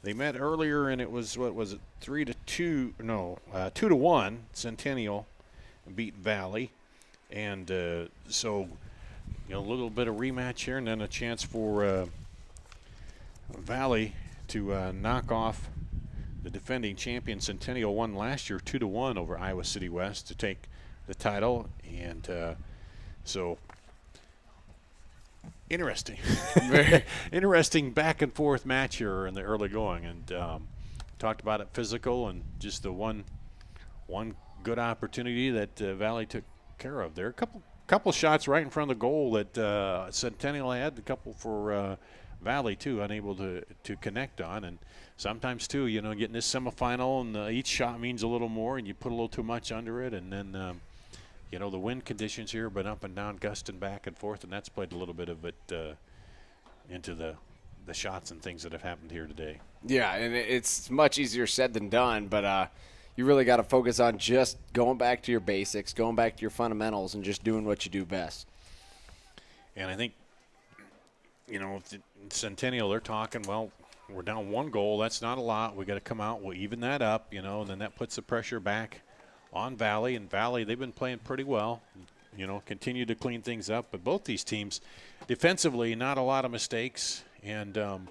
they met earlier, and it was, 3-2? No, 2-1. Centennial beat Valley. And so, a little bit of rematch here, and then a chance for Valley to knock off the defending champion. Centennial won last year 2-1 over Iowa City West to take the title. And so, interesting. Interesting back and forth match here in the early going. And talked about it, physical, and just the one good opportunity that Valley took care of there. A couple shots right in front of the goal that Centennial had, a couple for Valley too, unable to connect on. And sometimes too, getting this semifinal, and each shot means a little more, and you put a little too much under it, and then the wind conditions here have been up and down, gusting back and forth, and that's played a little bit of it into the shots and things that have happened here today. Yeah, and it's much easier said than done, but you really got to focus on just going back to your basics, going back to your fundamentals, and just doing what you do best. And I think, Centennial, they're talking, well, we're down 1 goal. That's not a lot. We got to come out. We'll even that up, and then that puts the pressure back on Valley. And Valley, they've been playing pretty well, continue to clean things up. But both these teams, defensively, not a lot of mistakes. And, the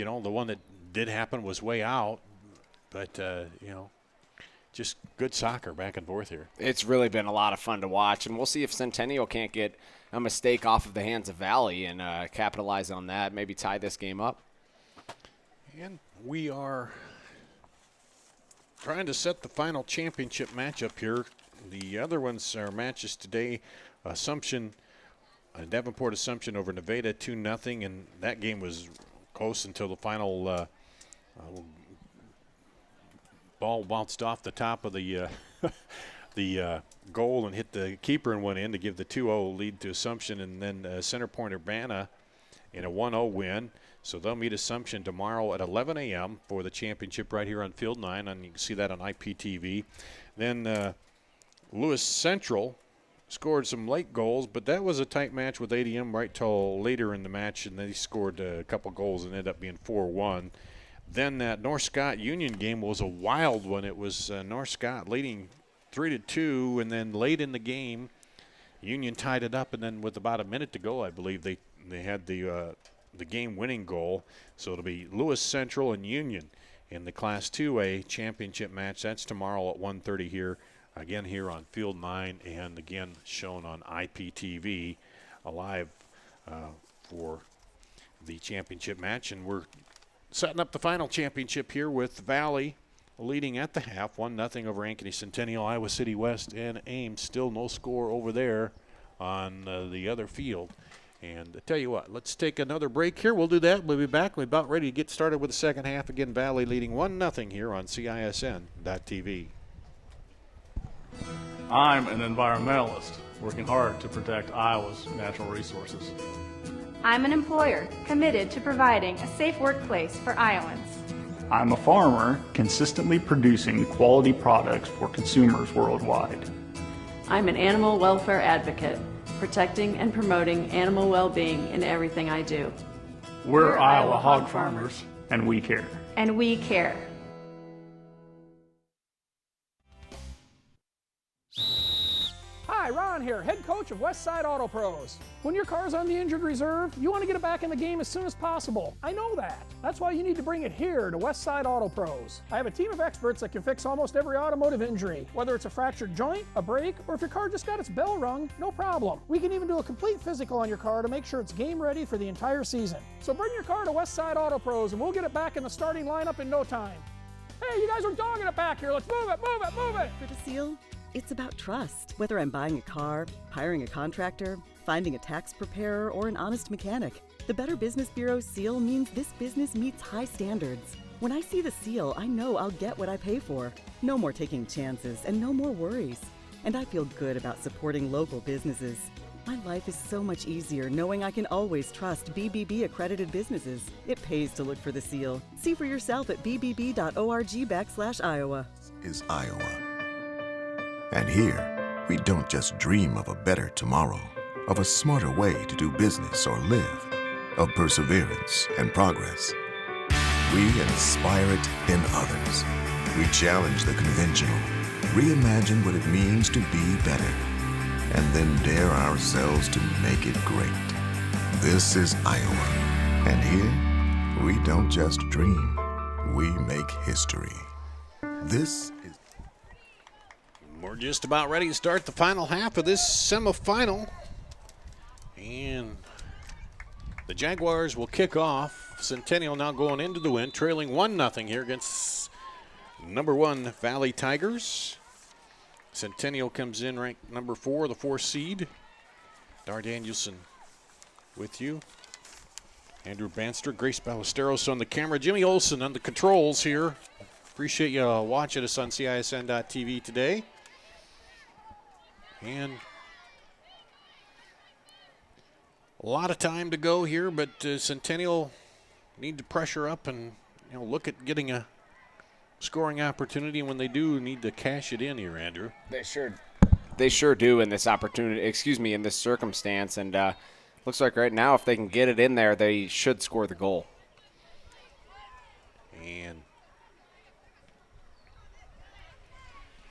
one that did happen was way out. But, just good soccer back and forth here. It's really been a lot of fun to watch, and we'll see if Centennial can't get a mistake off of the hands of Valley and capitalize on that, maybe tie this game up. And we are trying to set the final championship matchup here. The other ones are matches today. Davenport Assumption over Nevada 2-0, and that game was close until the final ball bounced off the top of the goal and hit the keeper and went in to give the 2-0 lead to Assumption, and then Center Point Urbana in a 1-0 win. So they'll meet Assumption tomorrow at 11 a.m. for the championship right here on Field 9, and you can see that on IPTV. Then Lewis Central scored some late goals, but that was a tight match with ADM right till later in the match, and they scored a couple goals and ended up being 4-1. Then that North Scott Union game was a wild one. It was North Scott leading 3-2, and then late in the game, Union tied it up, and then with about a minute to go, I believe they had the game-winning goal. So it'll be Lewis Central and Union in the Class 2A championship match. That's tomorrow at 1:30 here, again here on Field 9, and again shown on IPTV live for the championship match. And we're setting up the final championship here with Valley leading at the half, 1-0 over Ankeny Centennial. Iowa City West and Ames, still no score over there on the other field. And I tell you what, let's take another break here. We'll do that. We'll be back. We're about ready to get started with the second half. Again, Valley leading 1-0 here on CISN.TV. I'm an environmentalist working hard to protect Iowa's natural resources. I'm an employer committed to providing a safe workplace for Iowans. I'm a farmer consistently producing quality products for consumers worldwide. I'm an animal welfare advocate, protecting and promoting animal well-being in everything I do. We're Iowa hog farmers, and we care. And we care. Hi, Ron here, head coach of Westside Auto Pros. When your car's on the injured reserve, you want to get it back in the game as soon as possible. I know that. That's why you need to bring it here to Westside Auto Pros. I have a team of experts that can fix almost every automotive injury. Whether it's a fractured joint, a brake, or if your car just got its bell rung, no problem. We can even do a complete physical on your car to make sure it's game ready for the entire season. So bring your car to Westside Auto Pros and we'll get it back in the starting lineup in no time. Hey, you guys are dogging it back here. Let's move it, move it, move it. For the Seal, it's about trust. Whether I'm buying a car, hiring a contractor, finding a tax preparer, or an honest mechanic, the Better Business Bureau Seal means this business meets high standards. When I see the Seal, I know I'll get what I pay for. No more taking chances and no more worries. And I feel good about supporting local businesses. My life is so much easier knowing I can always trust BBB accredited businesses. It pays to look for the Seal. See for yourself at bbb.org/Iowa. Is Iowa. And here, we don't just dream of a better tomorrow, of a smarter way to do business or live, of perseverance and progress. We inspire it in others. We challenge the conventional, reimagine what it means to be better, and then dare ourselves to make it great. This is Iowa, and here, we don't just dream, we make history. This is... We're just about ready to start the final half of this semifinal. And the Jaguars will kick off. Centennial now going into the win, trailing 1-0 here against number 1 Valley Tigers. Centennial comes in ranked number 4, the 4th seed. Dar Danielson with you. Andrew Banster, Grace Ballesteros on the camera. Jimmy Olson on the controls here. Appreciate you watching us on CISN.TV today. And a lot of time to go here, but Centennial need to pressure up and look at getting a scoring opportunity. And when they do, need to cash it in here, Andrew. They sure do in this opportunity. In this circumstance. And looks like right now, if they can get it in there, they should score the goal. And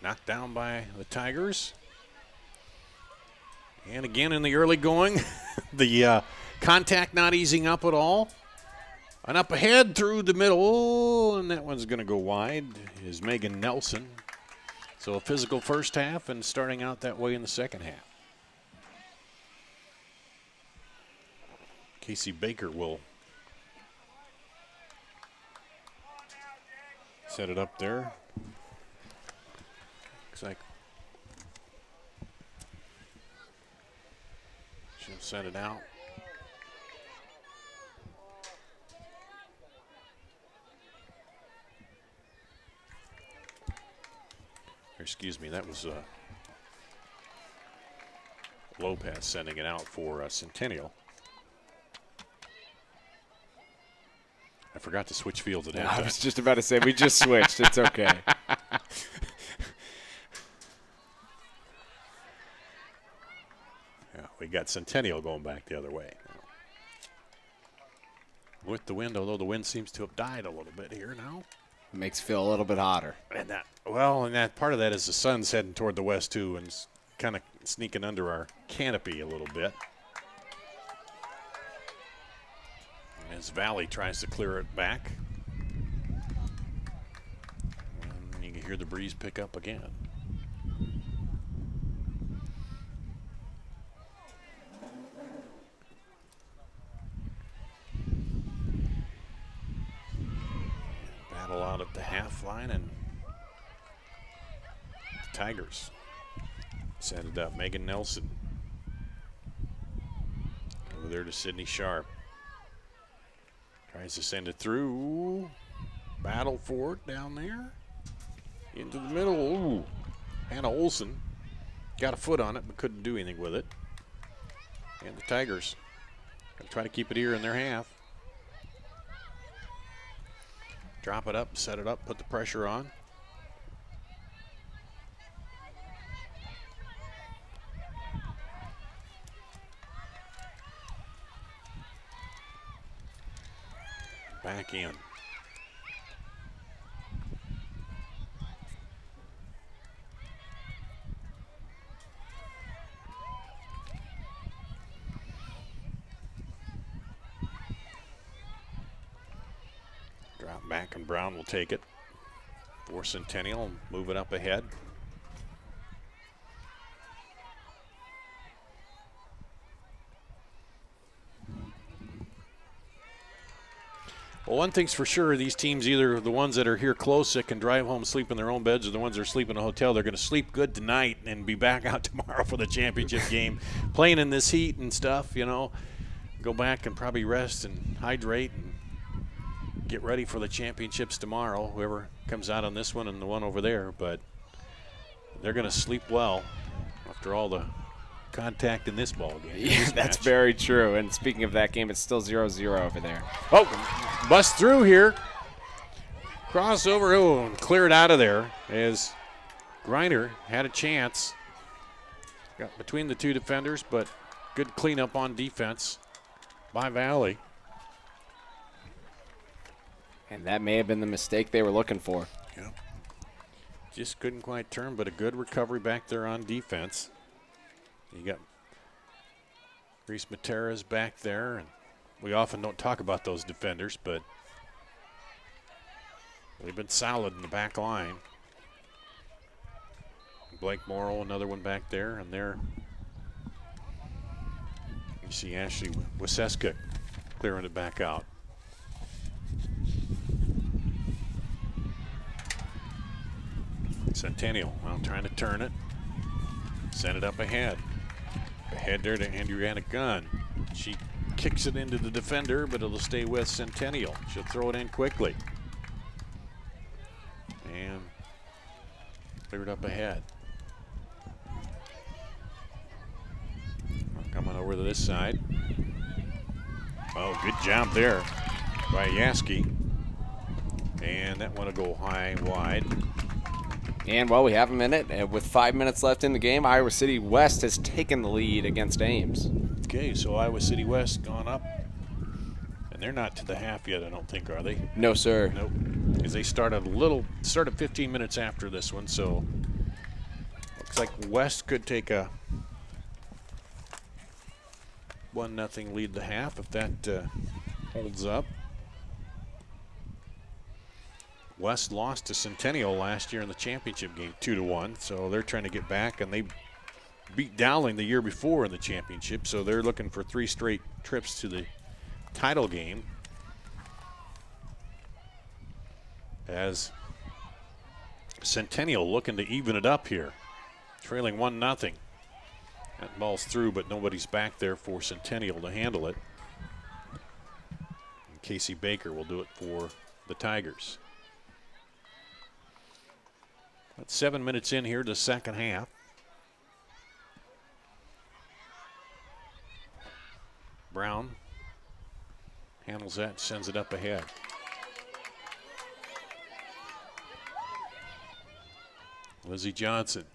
knocked down by the Tigers. And again in the early going, the contact not easing up at all. And up ahead through the middle, and that one's going to go wide, is Megan Nelson. So a physical first half and starting out that way in the second half. Casey Baker will set it up there. Looks like she'll set it out. Excuse me, that was Lopez sending it out for Centennial. I forgot to switch fields at halftime. I was just about to say, we just switched. It's okay. Yeah, we got Centennial going back the other way. With the wind, although the wind seems to have died a little bit here now. It makes it feel a little bit hotter. And that part of that is the sun's heading toward the west too, and kind of sneaking under our canopy a little bit. As Valley tries to clear it back. And you can hear the breeze pick up again. Battle out at the half line, and the Tigers set it up. Megan Nelson over there to Sydney Sharp. Tries to send it through. Battle for it down there. Into the middle. Ooh. Hannah Olson got a foot on it but couldn't do anything with it. And the Tigers going to try to keep it here in their half. Drop it up, set it up, put the pressure on. Back in. Back and Brown will take it for Centennial, move it up ahead. Well, one thing's for sure, these teams, either the ones that are here close that can drive home, sleep in their own beds, or the ones that are sleeping in a hotel, they're going to sleep good tonight and be back out tomorrow for the championship game. Playing in this heat and stuff, you know, go back and probably rest and hydrate and get ready for the championships tomorrow, whoever comes out on this one and the one over there. But they're going to sleep well after all the contact in this ball game. Yeah, that's very true. And speaking of that game, it's still 0-0 over there. Oh, bust through here. Crossover, oh, and cleared out of there as Griner had a chance. Got between the two defenders, but good cleanup on defense by Valley. And that may have been the mistake they were looking for. Yeah. Just couldn't quite turn, but a good recovery back there on defense. You got Reese Materas back there, and we often don't talk about those defenders, but they've been solid in the back line. Blake Morrow, another one back there, and there you see Ashley Waseska clearing it back out. Centennial, well, trying to turn it, send it up ahead. Ahead there to Andreana Gunn. She kicks it into the defender, but it'll stay with Centennial. She'll throw it in quickly. And cleared up ahead. Coming over to this side. Oh, good job there by Yaski. And that one will go high, wide. And, well, we have a minute. With 5 minutes left in the game, Iowa City West has taken the lead against Ames. Okay, so Iowa City West gone up. And they're not to the half yet, I don't think, are they? No, sir. Nope. Because they started 15 minutes after this one, so looks like West could take a 1-0 lead the half if that holds up. West lost to Centennial last year in the championship game 2-1, so they're trying to get back, and they beat Dowling the year before in the championship, so they're looking for 3 straight trips to the title game. As Centennial looking to even it up here, trailing 1-0. That ball's through, but nobody's back there for Centennial to handle it. And Casey Baker will do it for the Tigers. About 7 minutes in here to the second half. Brown handles that, sends it up ahead. Lizzie Johnson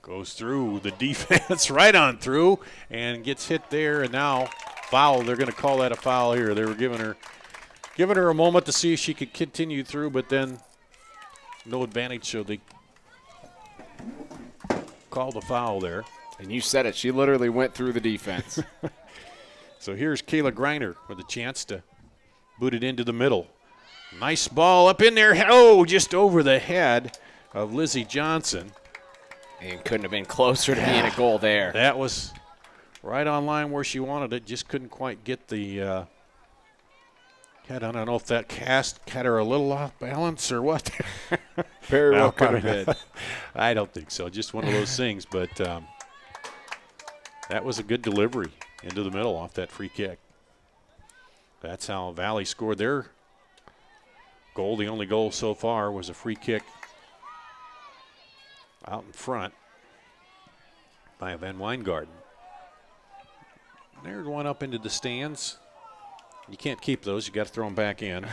goes through the defense, right on through, and gets hit there, and now foul. They're going to call that a foul here. They were giving her a moment to see if she could continue through, but then no advantage, so they called a foul there. And you said it. She literally went through the defense. So here's Kayla Griner with a chance to boot it into the middle. Nice ball up in there. Oh, just over the head of Lizzie Johnson. And couldn't have been closer to being a goal there. That was right on line where she wanted it. Just couldn't quite get the head. I don't know if that cast had her a little off balance or what. Very well could have been. I don't think so. Just one of those things. But that was a good delivery into the middle off that free kick. That's how Valley scored their goal. The only goal so far was a free kick out in front by Van Weingarten. There's one up into the stands. You can't keep those. You got to throw them back in.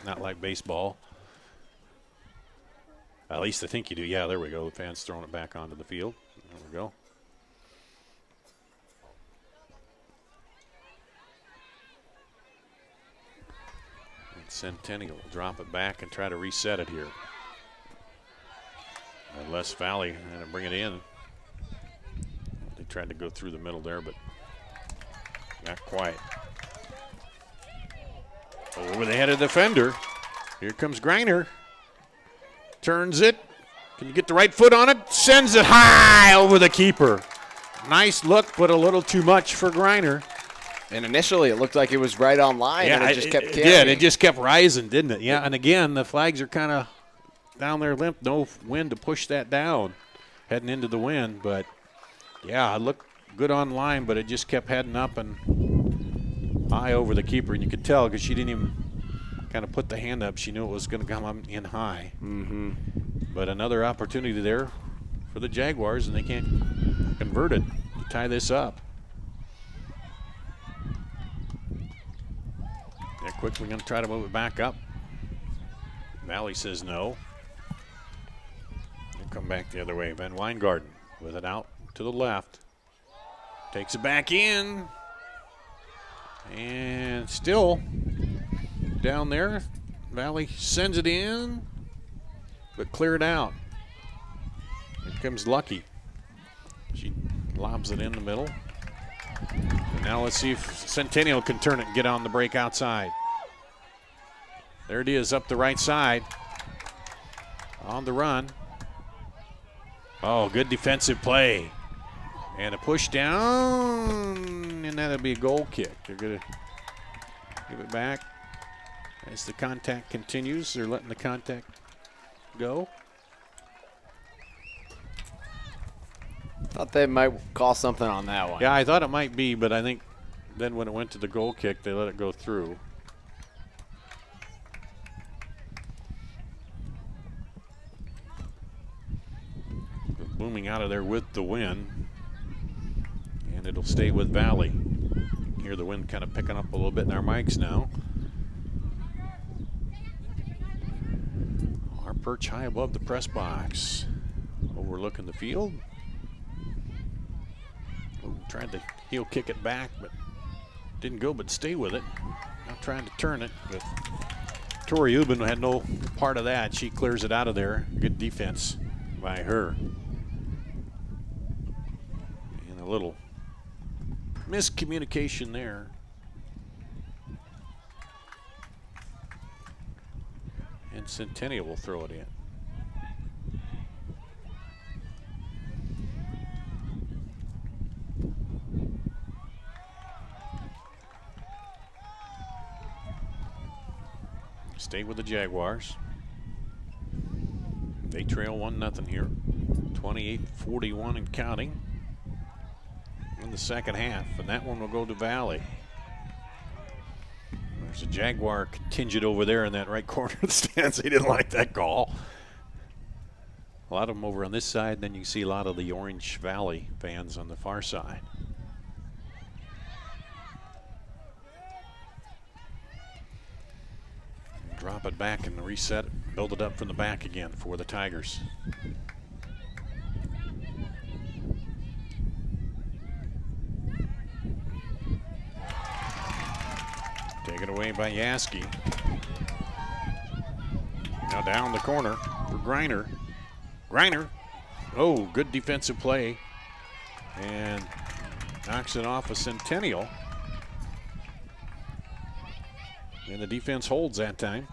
Not like baseball. At least I think you do. Yeah, there we go. The fans throwing it back onto the field. There we go. And Centennial will drop it back and try to reset it here. Unless Valley had to bring it in. They tried to go through the middle there, but not quite. Over the head of the defender. Here comes Greiner. Turns it. Can you get the right foot on it? Sends it high over the keeper. Nice look, but a little too much for Greiner. And initially, it looked like it was right on line, and it just kept carrying. Yeah, it just kept rising, didn't it? Yeah, and again, the flags are kind of down there limp. No wind to push that down, heading into the wind. But, yeah, it looked good on line, but it just kept heading up and high over the keeper. And you could tell because she didn't even kind of put the hand up. She knew it was going to come up in high. Mm-hmm. But another opportunity there for the Jaguars, and they can't convert it to tie this up. They're quickly going to try to move it back up. Valley says no. They'll come back the other way. Van Weingarten with it out to the left. Takes it back in. And still down there. Valley sends it in, but cleared out. Here comes Lucky. She lobs it in the middle. And now let's see if Centennial can turn it and get on the break outside. There it is up the right side. On the run. Oh, good defensive play. And a push down, and that'll be a goal kick. They're going to give it back as the contact continues. They're letting the contact go. Thought they might call something on that one. Yeah, I thought it might be, but I think then when it went to the goal kick, they let it go through. They're booming out of there with the wind, and it'll stay with Valley. Hear the wind kind of picking up a little bit in our mics now. Our perch high above the press box, overlooking the field. Tried to heel kick it back, but didn't go, but stay with it. Not trying to turn it, but Tori Ubin had no part of that. She clears it out of there. Good defense by her. And a little miscommunication there. And Centennial will throw it in. Stay with the Jaguars. They trail 1-0 here. 28-41 and counting in the second half. And that one will go to Valley. There's a Jaguar contingent over there in that right corner of the stands. They didn't like that call. A lot of them over on this side. Then you see a lot of the Orange Valley fans on the far side. Drop it back and reset it. Build it up from the back again for the Tigers. Taken away by Yaski. Now down the corner for Greiner. Greiner. Oh, good defensive play. And knocks it off a Centennial. And the defense holds that time.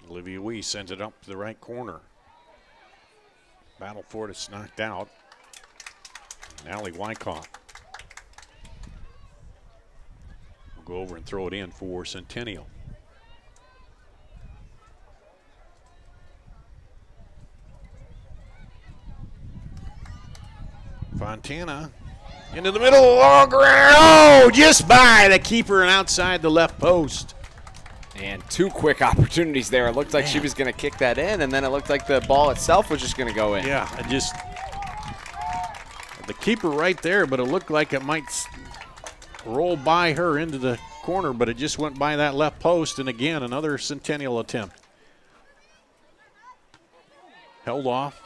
Olivia Wee sends it up to the right corner. Battle for it, it's knocked out. And Allie Wyckoff will go over and throw it in for Centennial. Fontana into the middle. Oh, just by the keeper and outside the left post. And two quick opportunities there. It looked like she was going to kick that in, and then it looked like the ball itself was just going to go in. Yeah, it just the keeper right there, but it looked like it might roll by her into the corner, but it just went by that left post. And again, another Centennial attempt. Held off.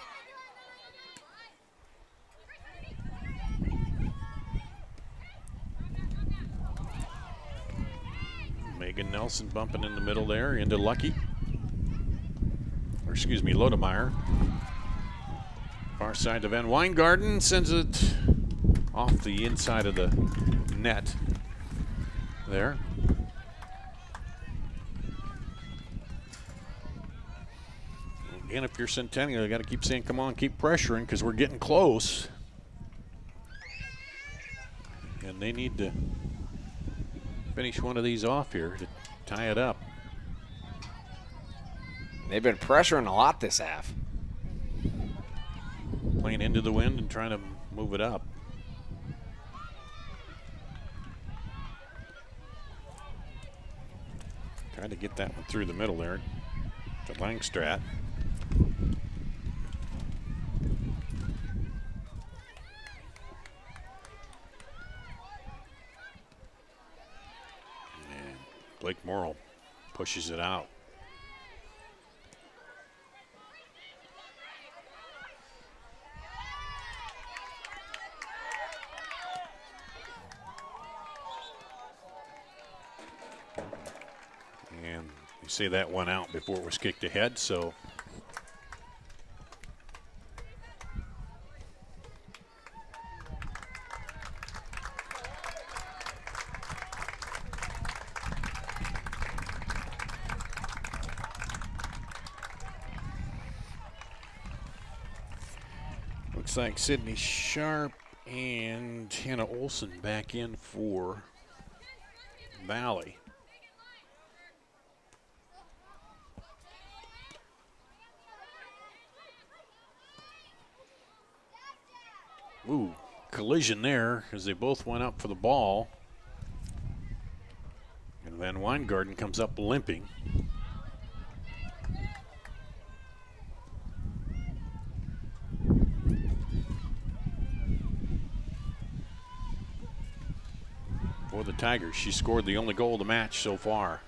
Megan Nelson bumping in the middle there into Lucky. Or excuse me, Lodemeyer. Far side to Van Weingarten, sends it off the inside of the net there. Again, if you're Centennial, you got to keep saying, come on, keep pressuring, because we're getting close. And they need to finish one of these off here to tie it up. They've been pressuring a lot this half. Playing into the wind and trying to move it up. Tried to get that one through the middle there to Langstrat. And Blake Morrill pushes it out. And you see that one out before it was kicked ahead, so looks like Sydney Sharp and Hannah Olson back in for Valley. Ooh, collision there as they both went up for the ball. And Van Weingarten comes up limping. For the Tigers, she scored the only goal of the match so far.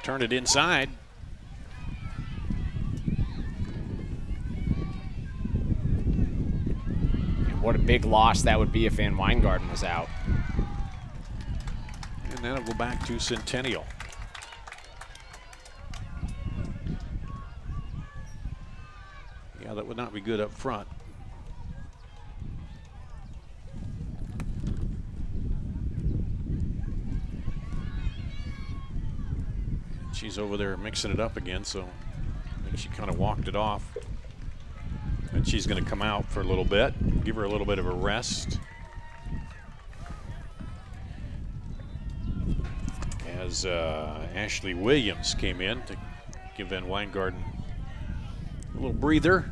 Turn it inside. What a big loss that would be if Van Weingarten was out. And then it'll go back to Centennial. Yeah, that would not be good up front. And she's over there mixing it up again, so I think she kind of walked it off. And she's going to come out for a little bit, give her a little bit of a rest. As Ashley Williams came in to give Van Weingarten a little breather.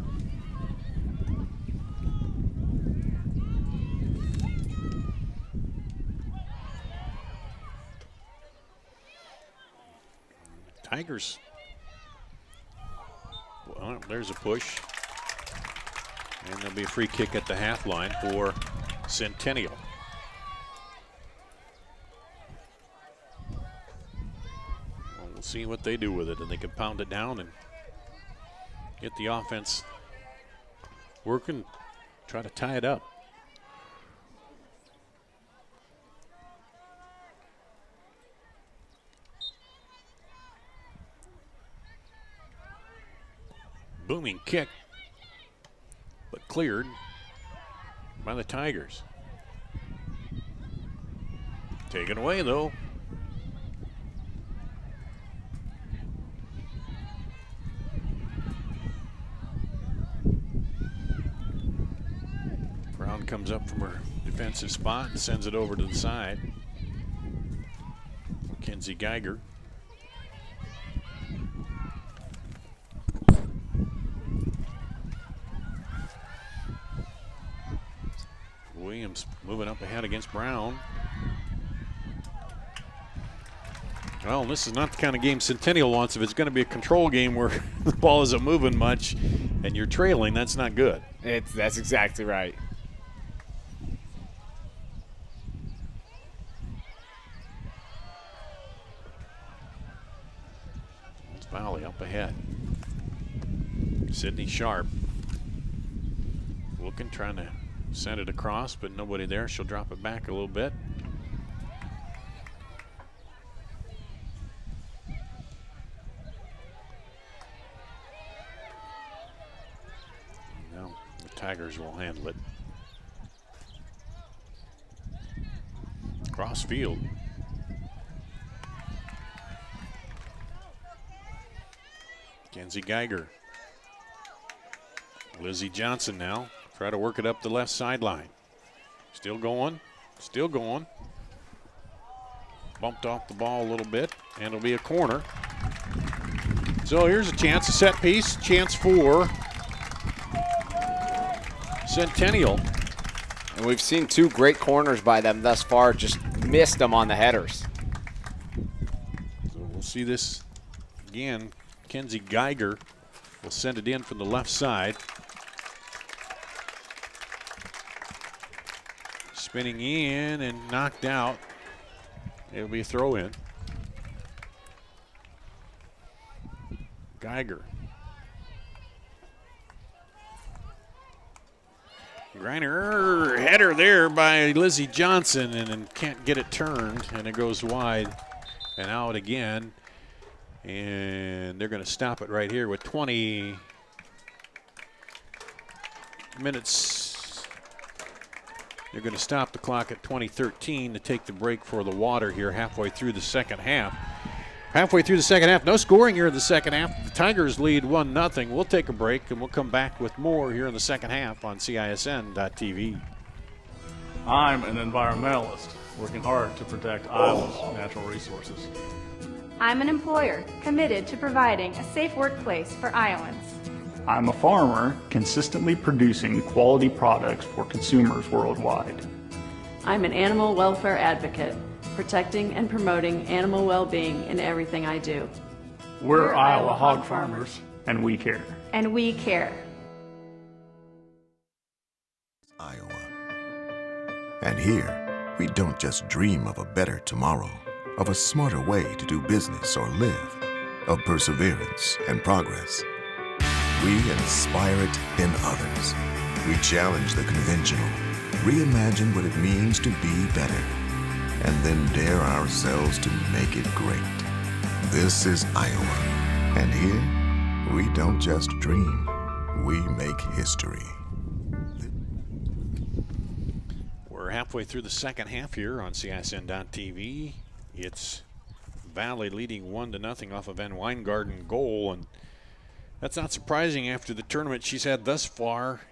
Tigers. Well, there's a push. And there'll be a free kick at the half line for Centennial. Well, we'll see what they do with it, and they can pound it down and get the offense working, try to tie it up. Booming kick, but cleared by the Tigers. Taken away though. Brown comes up from her defensive spot and sends it over to the side. Mackenzie Geiger. Williams moving up ahead against Brown. Well, this is not the kind of game Centennial wants. If it's going to be a control game where the ball isn't moving much and you're trailing, that's not good. That's exactly right. It's Valley up ahead. Sydney Sharp looking, trying to send it across, but nobody there. She'll drop it back a little bit. Tigers will handle it. Cross field. Kenzie Geiger. Lizzie Johnson now. Try to work it up the left sideline. Still going. Still going. Bumped off the ball a little bit, and it'll be a corner. So here's a chance, a set piece. Chance for Centennial. And we've seen 2 great corners by them thus far, just missed them on the headers. So we'll see this again. Kenzie Geiger will send it in from the left side. Spinning in and knocked out. It'll be a throw in. Geiger. Griner header there by Lizzie Johnson and can't get it turned, and it goes wide and out again. And they're going to stop it right here with 20 minutes. They're going to stop the clock at 20:13 to take the break for the water here halfway through the second half. Halfway through the second half, no scoring here in the second half. The Tigers lead 1-0. We'll take a break and we'll come back with more here in the second half on CISN.TV. I'm an environmentalist working hard to protect Iowa's natural resources. I'm an employer committed to providing a safe workplace for Iowans. I'm a farmer consistently producing quality products for consumers worldwide. I'm an animal welfare advocate, protecting and promoting animal well-being in everything I do. We're Iowa hog farmers, and we care. And we care. Iowa. And here, we don't just dream of a better tomorrow, of a smarter way to do business or live, of perseverance and progress. We inspire it in others. We challenge the conventional, reimagine what it means to be better, and then dare ourselves to make it great. This is Iowa, and here, we don't just dream, we make history. We're halfway through the second half here on CISN.TV. It's Valley leading 1-0 off of Van Weingarten goal, and that's not surprising after the tournament she's had thus far.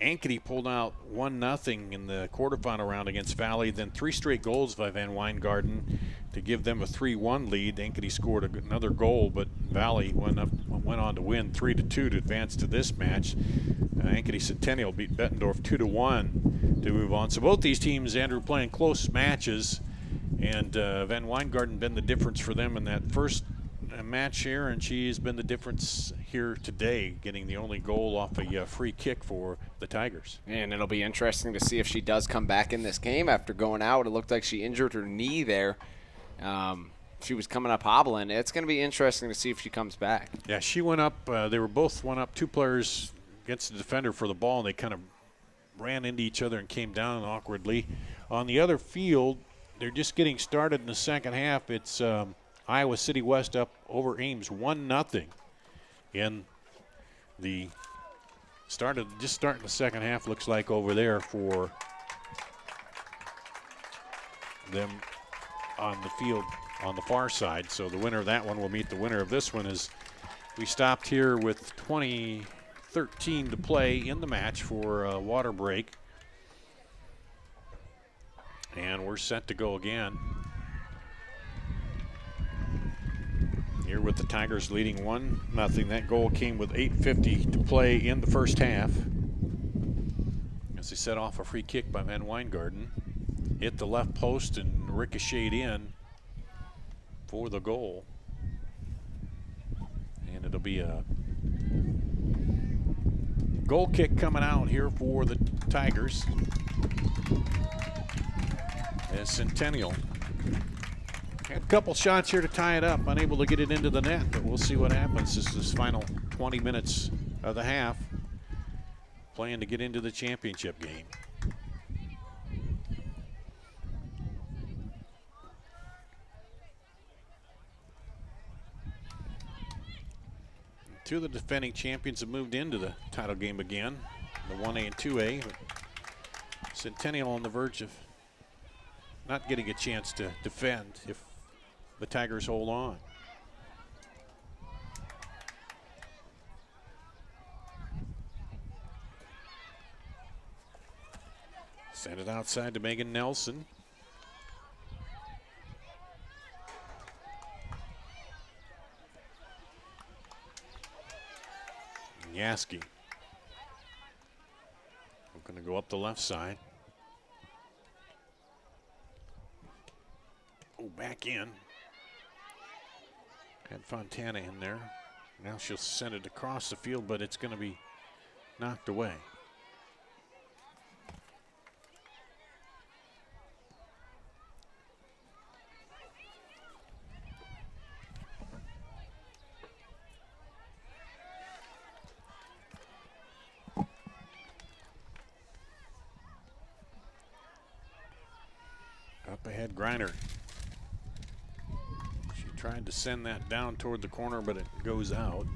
Ankeny pulled out 1-0 in the quarterfinal round against Valley, then 3 straight goals by Van Weingarten to give them a 3-1 lead. Ankeny scored another goal, but Valley went on to win 3-2 to advance to this match. Ankeny Centennial beat Bettendorf 2-1 to move on. So both these teams, Andrew, playing close matches, and Van Weingarten been the difference for them in that first match here, and she's been the difference here today, getting the only goal off a free kick for the Tigers. And it'll be interesting to see if she does come back in this game after going out. It looked like she injured her knee there. She was coming up hobbling. It's going to be interesting to see if she comes back. Yeah, she went up. They were both went up, 2 players against the defender for the ball, and they kind of ran into each other and came down awkwardly. On the other field, they're just getting started in the second half. It's Iowa City West up over Ames 1-0 in the starting the second half, looks like, over there for them on the field on the far side. So the winner of that one will meet the winner of this one, as we stopped here with 20:13 to play in the match for a water break. And we're set to go again. Here with the Tigers leading 1-0. That goal came with 8:50 to play in the first half, as they set off a free kick by Van Weingarten. Hit the left post and ricocheted in for the goal. And it'll be a goal kick coming out here for the Tigers, as Centennial had a couple shots here to tie it up, unable to get it into the net, but we'll see what happens. This is this final 20 minutes of the half, playing to get into the championship game. Two of the defending champions have moved into the title game again. the 1A and 2A. But Centennial on the verge of not getting a chance to defend if the Tigers hold on. Send it outside to Megan Nelson. Yaski. We're going to go up the left side. Oh, back in. Had Fontana in there. Now she'll send it across the field, but it's going to be knocked away. Up ahead, Griner. She tried to send that down toward the corner, but it goes out.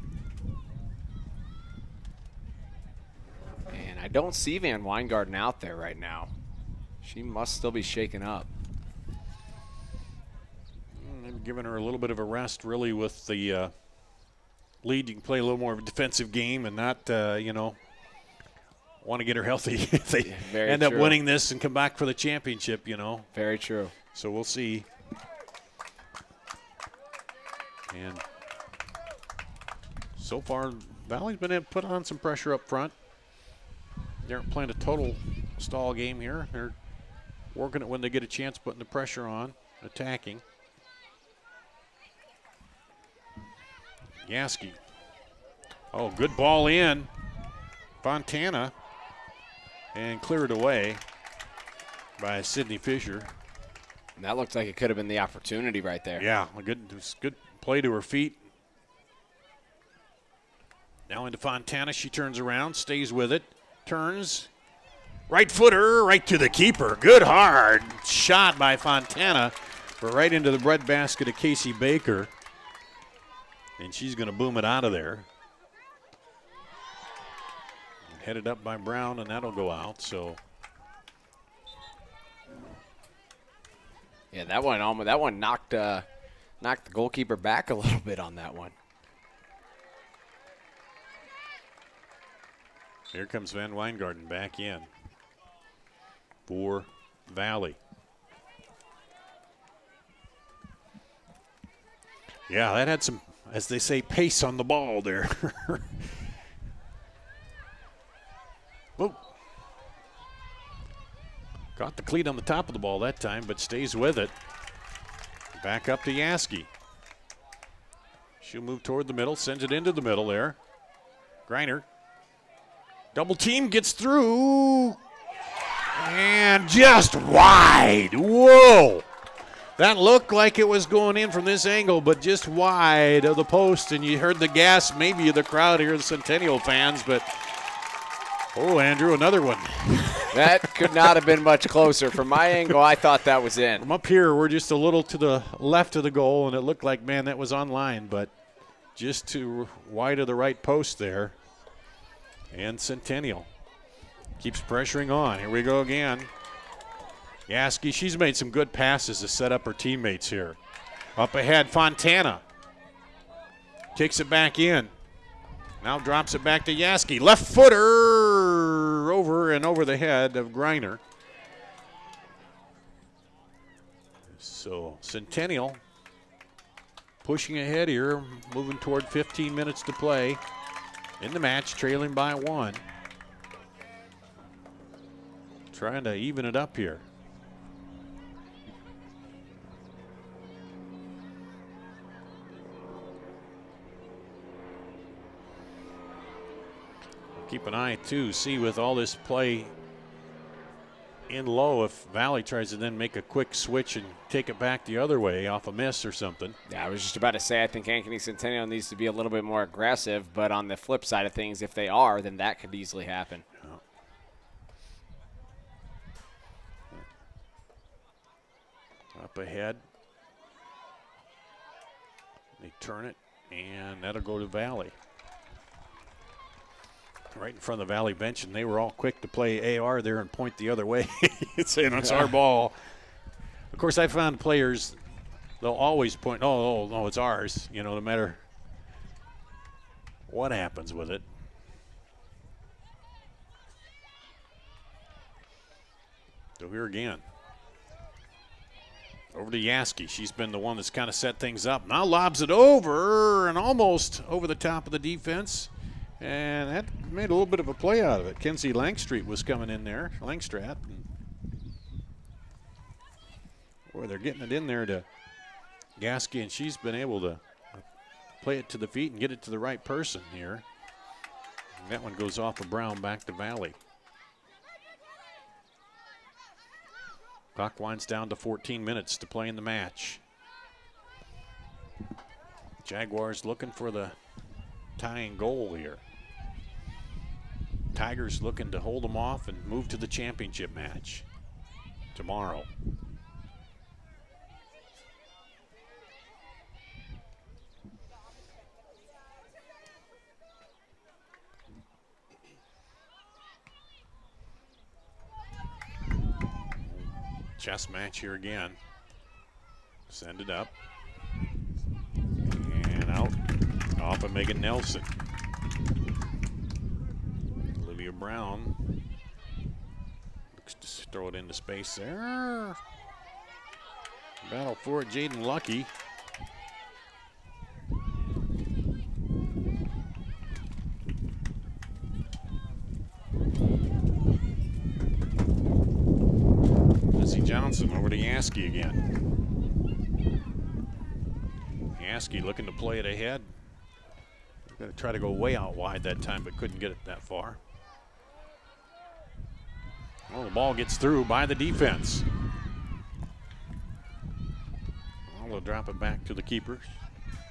And I don't see Van Weingarten out there right now. She must still be shaken up. They've given her a little bit of a rest, really, with the lead. You can play a little more of a defensive game and not, want to get her healthy if they end up winning this and come back for the championship, Very true. So we'll see. And so far, Valley's been able to put on some pressure up front. They aren't playing a total stall game here. They're working it when they get a chance, putting the pressure on, attacking. Yaski. Oh, good ball in. Fontana. And cleared away by Sydney Fisher. And that looked like it could have been the opportunity right there. Yeah, it was good play to her feet. Now into Fontana. She turns around, stays with it, turns. Right footer, right to the keeper. Good hard shot by Fontana, but right into the breadbasket of Casey Baker. And she's going to boom it out of there. Headed up by Brown, and that'll go out. So, yeah, that one knocked the goalkeeper back a little bit on that one. Here comes Van Weingarten back in for Valley. Yeah, that had some, as they say, pace on the ball there. Whoa. Got the cleat on the top of the ball that time, but stays with it. Back up to Yaski. She'll move toward the middle, sends it into the middle there. Griner. Double team, gets through. And just wide. Whoa. That looked like it was going in from this angle, but just wide of the post. And you heard the gas maybe of the crowd here, the Centennial fans, but oh, Andrew, another one. That could not have been much closer. From my angle, I thought that was in. From up here, we're just a little to the left of the goal, and it looked like, man, that was on line, but just too wide of the right post there. And Centennial keeps pressuring on. Here we go again. Yaski, she's made some good passes to set up her teammates here. Up ahead, Fontana. Kicks it back in. Now drops it back to Yaski. Left footer over and over the head of Griner. So Centennial pushing ahead here, moving toward 15 minutes to play in the match, trailing by 1. Trying to even it up here. Keep an eye, too, see with all this play in low, if Valley tries to then make a quick switch and take it back the other way off a miss or something. Yeah, I was just about to say, I think Ankeny Centennial needs to be a little bit more aggressive, but on the flip side of things, if they are, then that could easily happen. Up ahead. They turn it, and that'll go to Valley. right in front of the Valley bench, and they were all quick to play AR there and point the other way, saying it's our ball. Of course, I found players, they'll always point, no, it's ours, no matter what happens with it. So here again. Over to Yaski. She's been the one that's kind of set things up. Now lobs it over and almost over the top of the defense. And that made a little bit of a play out of it. Kenzie Langstreet was coming in there. Langstrat. Boy, they're getting it in there to Yaski, and she's been able to play it to the feet and get it to the right person here. And that one goes off of Brown back to Valley. Clock winds down to 14 minutes to play in the match. Jaguars looking for the tying goal here. Tigers looking to hold them off and move to the championship match tomorrow. Chess match here again. Send it up. And out. Off of Megan Nelson. Olivia Brown looks to throw it into space there. Battle for it, Jaden Lucky. Johnson over to Yaski again. Yaski looking to play it ahead. Going to try to go way out wide that time, but couldn't get it that far. Well, the ball gets through by the defense. Well, they'll drop it back to the keeper.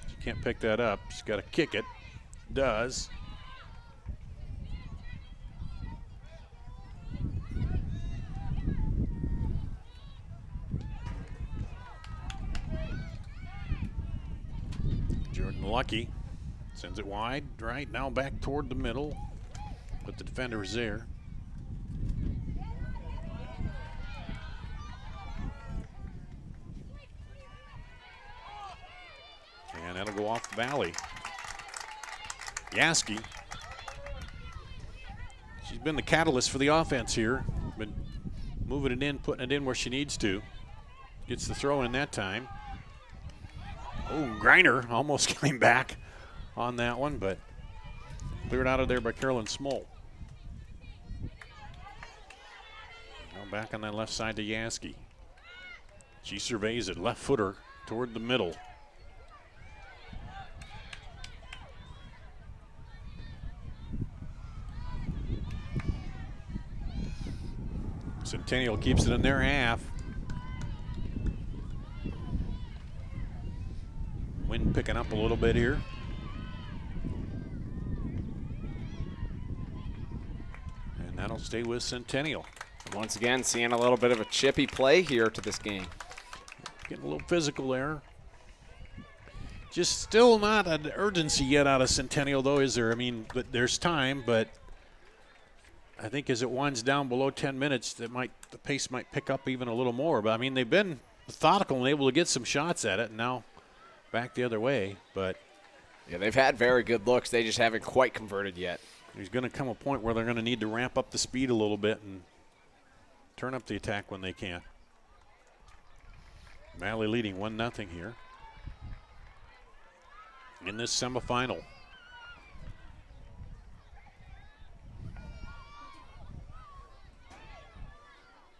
She can't pick that up. She's got to kick it. Does. Lucky sends it wide, right now back toward the middle, but the defender is there. And that'll go off Valley. Yaski, she's been the catalyst for the offense here, been moving it in, putting it in where she needs to. Gets the throw in that time. Oh, Greiner almost came back on that one, but cleared out of there by Carolyn Smole. Now back on that left side to Yaski. She surveys it, left footer toward the middle. Centennial keeps it in their half. Wind picking up a little bit here. And that'll stay with Centennial. Once again, seeing a little bit of a chippy play here to this game. Getting a little physical there. Just still not an urgency yet out of Centennial, though, is there? I mean, but there's time, but I think as it winds down below 10 minutes, the pace might pick up even a little more. But, I mean, they've been methodical and able to get some shots at it, and now back the other way, but yeah, they've had very good looks. They just haven't quite converted yet. There's going to come a point where they're going to need to ramp up the speed a little bit and turn up the attack when they can. Valley leading 1-0 here in this semifinal.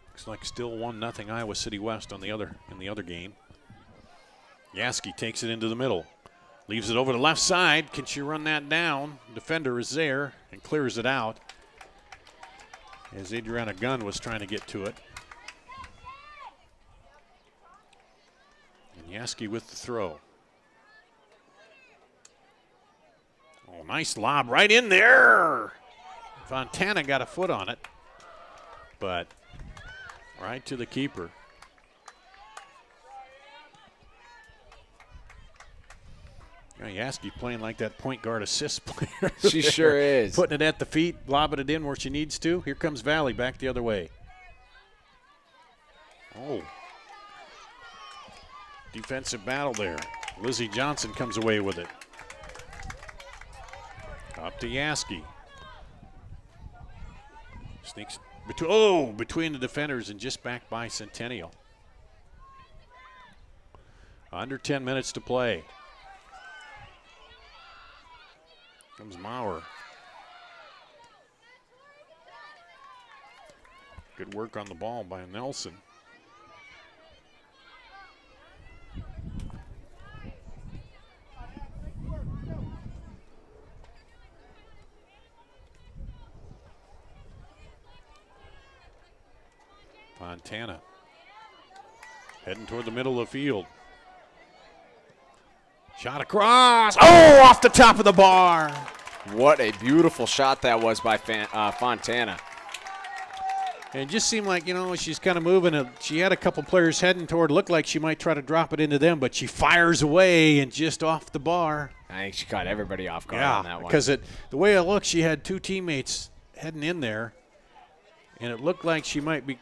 Looks like still 1-0 Iowa City West in the other game. Yaski takes it into the middle. Leaves it over the left side. Can she run that down? Defender is there and clears it out as Adriana Gunn was trying to get to it. And Yaski with the throw. Oh, nice lob right in there. Fontana got a foot on it, but right to the keeper. Yaski playing like that point guard assist player. She sure is. Putting it at the feet, lobbing it in where she needs to. Here comes Valley back the other way. Oh. Defensive battle there. Lizzie Johnson comes away with it. Up to Yaski. Sneaks between the defenders and just back by Centennial. Under 10 minutes to play. Comes Maurer. Good work on the ball by Nelson. Fontana heading toward the middle of the field. Shot across. Oh, off the top of the bar. What a beautiful shot that was by Fontana. And it just seemed like, she's kind of moving. She had a couple players heading toward, looked like she might try to drop it into them, but she fires away and just off the bar. I think she caught everybody off guard on that one. Because the way it looked, she had two teammates heading in there, and it looked like she might be,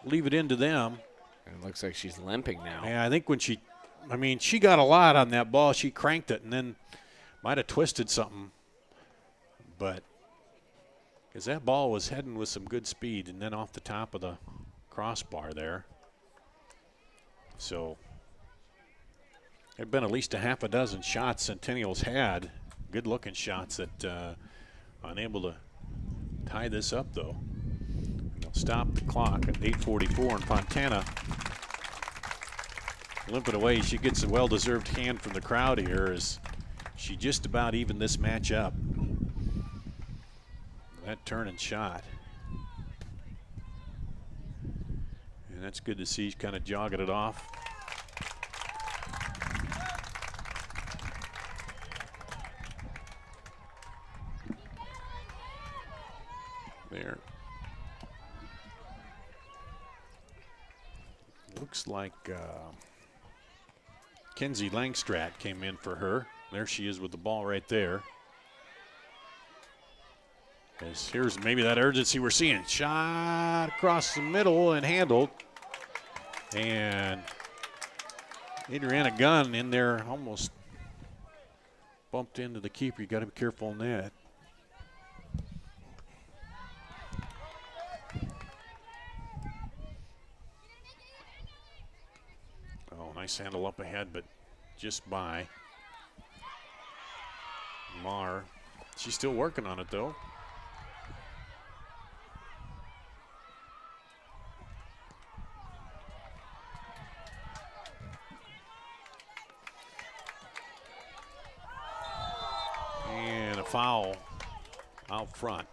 leave it into them. It looks like she's limping now. Yeah, I think when she got a lot on that ball. She cranked it and then might have twisted something. But because that ball was heading with some good speed and then off the top of the crossbar there. So there have been at least a half a dozen shots Centennial's had. Good-looking shots that unable to tie this up, though. They'll stop the clock at 8:44, and Fontana limping away. She gets a well-deserved hand from the crowd here as she just about evened this match up. That turn and shot. And that's good to see. She's kind of jogging it off. There. Looks like Kenzie Langstrat came in for her. There she is with the ball right there. As here's maybe that urgency we're seeing. Shot across the middle and handled. And Adriana Gunn in there almost bumped into the keeper. You got to be careful on that. Oh, nice handle up ahead, but just by Marr. She's still working on it, though. And a foul out front.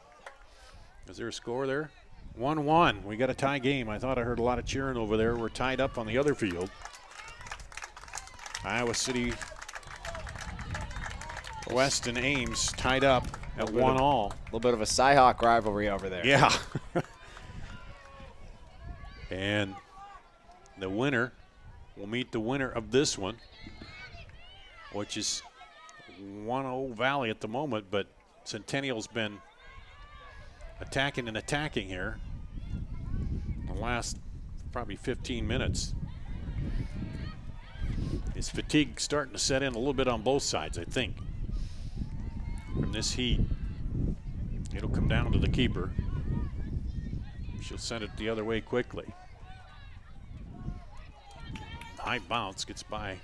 Is there a score there? 1-1. We got a tie game. I thought I heard a lot of cheering over there. We're tied up on the other field. Iowa City West and Ames tied up at 1-1. A little bit of a Cyhawk rivalry over there. Yeah. And the winner will meet the winner of this one, which is 1-0 Valley at the moment, but Centennial's been attacking here the last probably 15 minutes. Is fatigue starting to set in a little bit on both sides, I think, from this heat. It'll come down to the keeper. She'll send it the other way quickly. High bounce gets by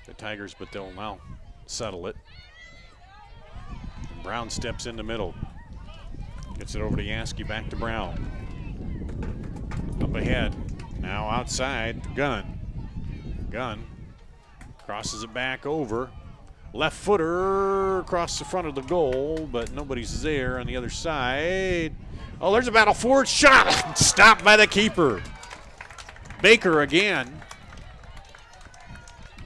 the Tigers, but they'll now settle it. And Brown steps in the middle. Gets it over to Yaski, back to Brown. Up ahead, now outside, Gunn. Gunn crosses it back over. Left footer across the front of the goal, but nobody's there on the other side. Oh, there's a battle forward shot. Stopped by the keeper. Baker again.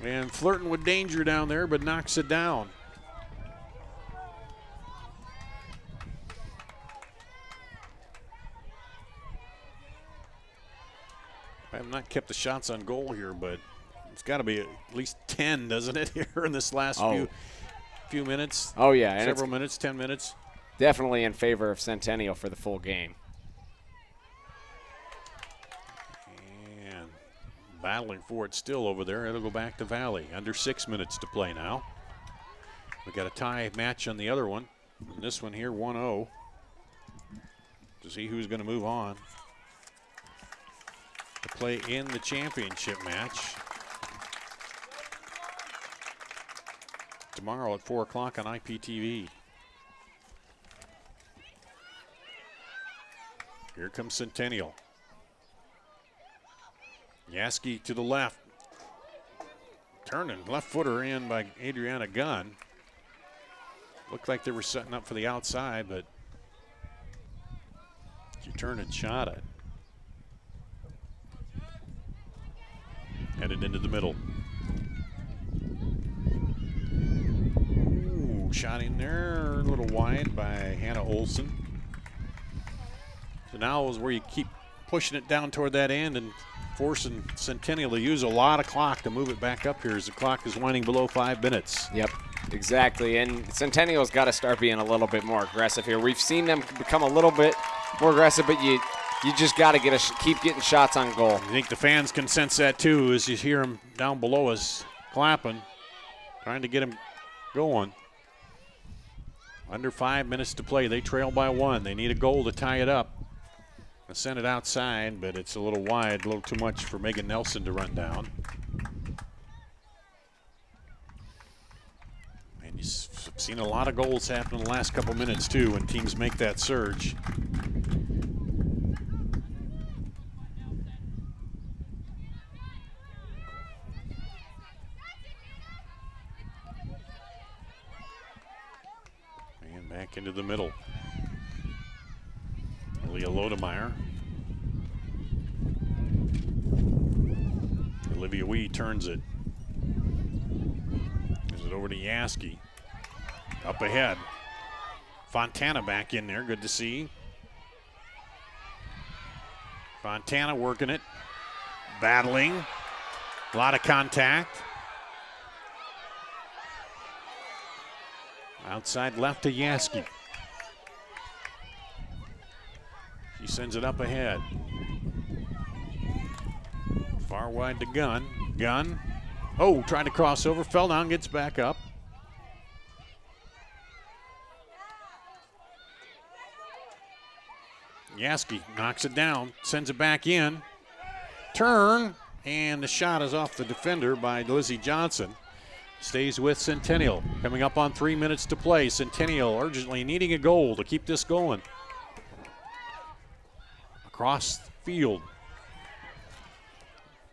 And flirting with danger down there, but knocks it down. I have not kept the shots on goal here, but It's got to be at least 10, doesn't it, here in this last few minutes? Oh, yeah. And several minutes, 10 minutes. Definitely in favor of Centennial for the full game. And battling for it still over there. It'll go back to Valley. Under 6 minutes to play now. We got a tie match on the other one. And this one here, 1-0. To see who's going to move on to play in the championship match tomorrow at 4 o'clock on IPTV. Here comes Centennial. Yaski to the left. Turning left footer in by Adriana Gunn. Looked like they were setting up for the outside, but she turned and shot it. Headed into the middle. Ooh, shot in there, a little wide by Hannah Olson. So now is where you keep pushing it down toward that end and forcing Centennial to use a lot of clock to move it back up here as the clock is winding below 5 minutes. Yep, exactly. And Centennial's got to start being a little bit more aggressive here. We've seen them become a little bit more aggressive, but you just got to keep getting shots on goal. I think the fans can sense that too as you hear them down below us clapping, trying to get them going. Under 5 minutes to play. They trail by 1. They need a goal to tie it up. I sent it outside, but it's a little wide, a little too much for Megan Nelson to run down. And you've seen a lot of goals happen in the last couple minutes too when teams make that surge. And back into the middle. Leah Lodemeyer. Olivia Wee turns it. Gives it over to Yaski. Up ahead. Fontana back in there. Good to see. Fontana working it. Battling. A lot of contact. Outside left to Yaski. He sends it up ahead. Far wide to Gunn. Gunn. Oh, trying to cross over. Fell down, gets back up. Yaski knocks it down, sends it back in. Turn, and the shot is off the defender by Lizzie Johnson. Stays with Centennial. Coming up on 3 minutes to play. Centennial urgently needing a goal to keep this going. Across the field.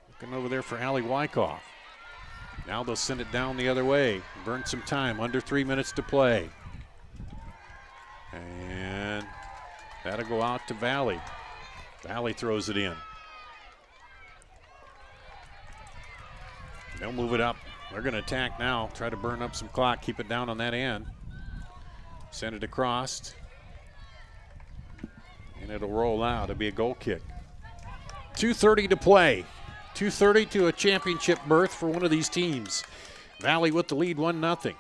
Looking over there for Allie Wyckoff. Now they'll send it down the other way. Burn some time. Under 3 minutes to play. And that'll go out to Valley. Valley throws it in. They'll move it up. They're going to attack now. Try to burn up some clock. Keep it down on that end. Send it across. And it'll roll out. It'll be a goal kick. 2:30 to play. 2:30 to a championship berth for one of these teams. Valley with the lead, 1-0.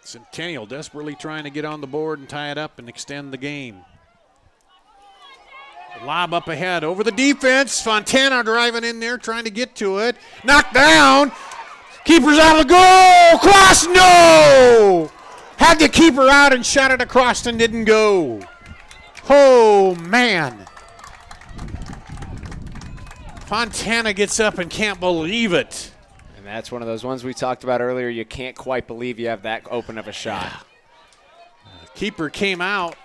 Centennial desperately trying to get on the board and tie it up and extend the game. Lob up ahead over the defense. Fontana driving in there, trying to get to it. Knocked down. Keeper's out of the goal. Cross, no! Had the keeper out and shot it across and didn't go. Oh, man. Fontana gets up and can't believe it. And that's one of those ones we talked about earlier. You can't quite believe you have that open of a shot. Keeper came out.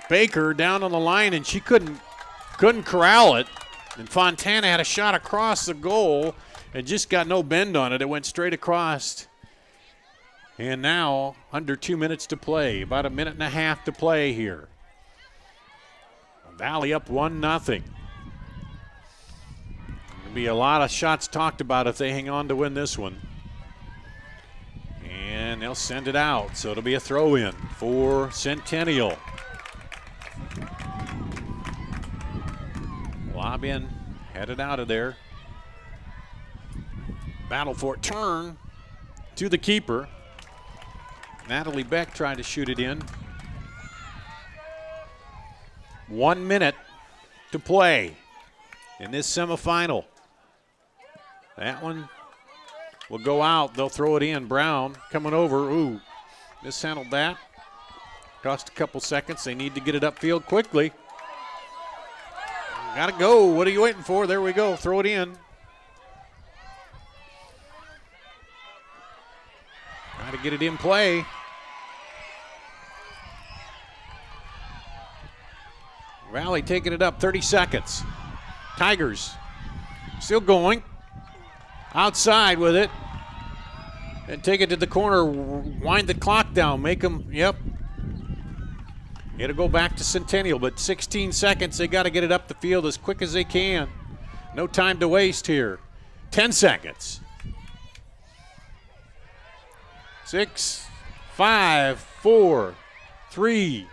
Baker down on the line, and she couldn't corral it. And Fontana had a shot across the goal and just got no bend on it. It went straight across. And now, under 2 minutes to play, about a minute and a half to play here. Valley up 1-0. There'll be a lot of shots talked about if they hang on to win this one. And they'll send it out, so it'll be a throw-in for Centennial. Lob in headed out of there. Battle for it. Turn to the keeper. Natalie Beck tried to shoot it in. 1 minute to play in this semifinal. That one will go out. They'll throw it in. Brown coming over. Ooh, mishandled that. Cost a couple seconds. They need to get it upfield quickly. Got to go. What are you waiting for? There we go. Throw it in. Try to get it in play. Valley taking it up, 30 seconds. Tigers still going. Outside with it. And take it to the corner, wind the clock down, make them, yep. It'll go back to Centennial, but 16 seconds, they got to get it up the field as quick as they can. No time to waste here. 10 seconds. 6, 5, 4, 3,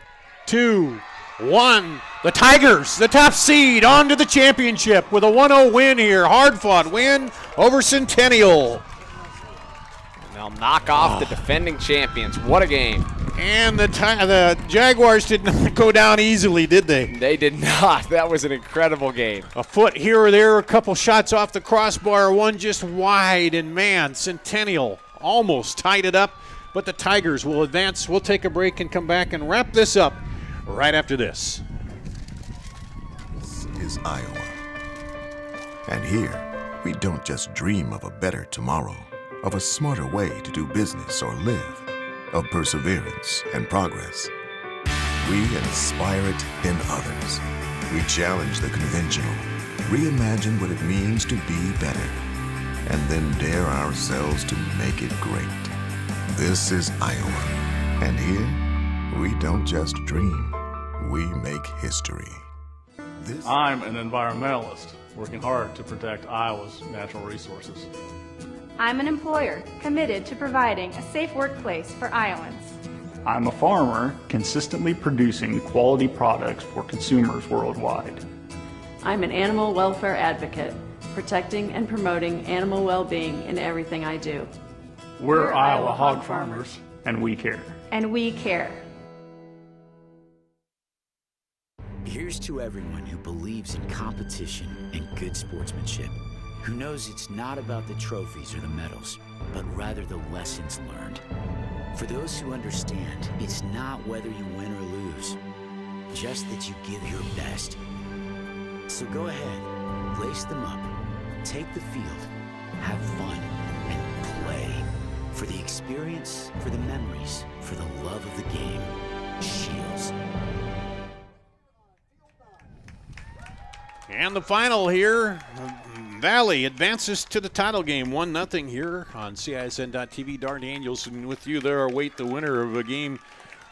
2, 1. The Tigers, the top seed, on to the championship with a 1-0 win here. Hard-fought win over Centennial. And they'll knock off the defending champions. What a game. And the Jaguars did not go down easily, did they? They did not. That was an incredible game. A foot here or there, a couple shots off the crossbar, one just wide, and man, Centennial almost tied it up, but the Tigers will advance. We'll take a break and come back and wrap this up right after this. This is Iowa. And here, we don't just dream of a better tomorrow, of a smarter way to do business or live, of perseverance and progress. We inspire it in others. We challenge the conventional, reimagine what it means to be better, and then dare ourselves to make it great. This is Iowa. And here, we don't just dream, we make history. I'm an environmentalist working hard to protect Iowa's natural resources. I'm an employer committed to providing a safe workplace for Iowans. I'm a farmer consistently producing quality products for consumers worldwide. I'm an animal welfare advocate, protecting and promoting animal well-being in everything I do. We're Iowa hog farmers, and we care. And we care. Here's to everyone who believes in competition and good sportsmanship, who knows it's not about the trophies or the medals, but rather the lessons learned. For those who understand, it's not whether you win or lose, just that you give your best. So go ahead, lace them up, take the field, have fun, and play. For the experience, for the memories, for the love of the game. Shields. And the final here, Valley advances to the title game, 1-0 here on CISN.TV. Dar Danielson with you there. Await the winner of a game.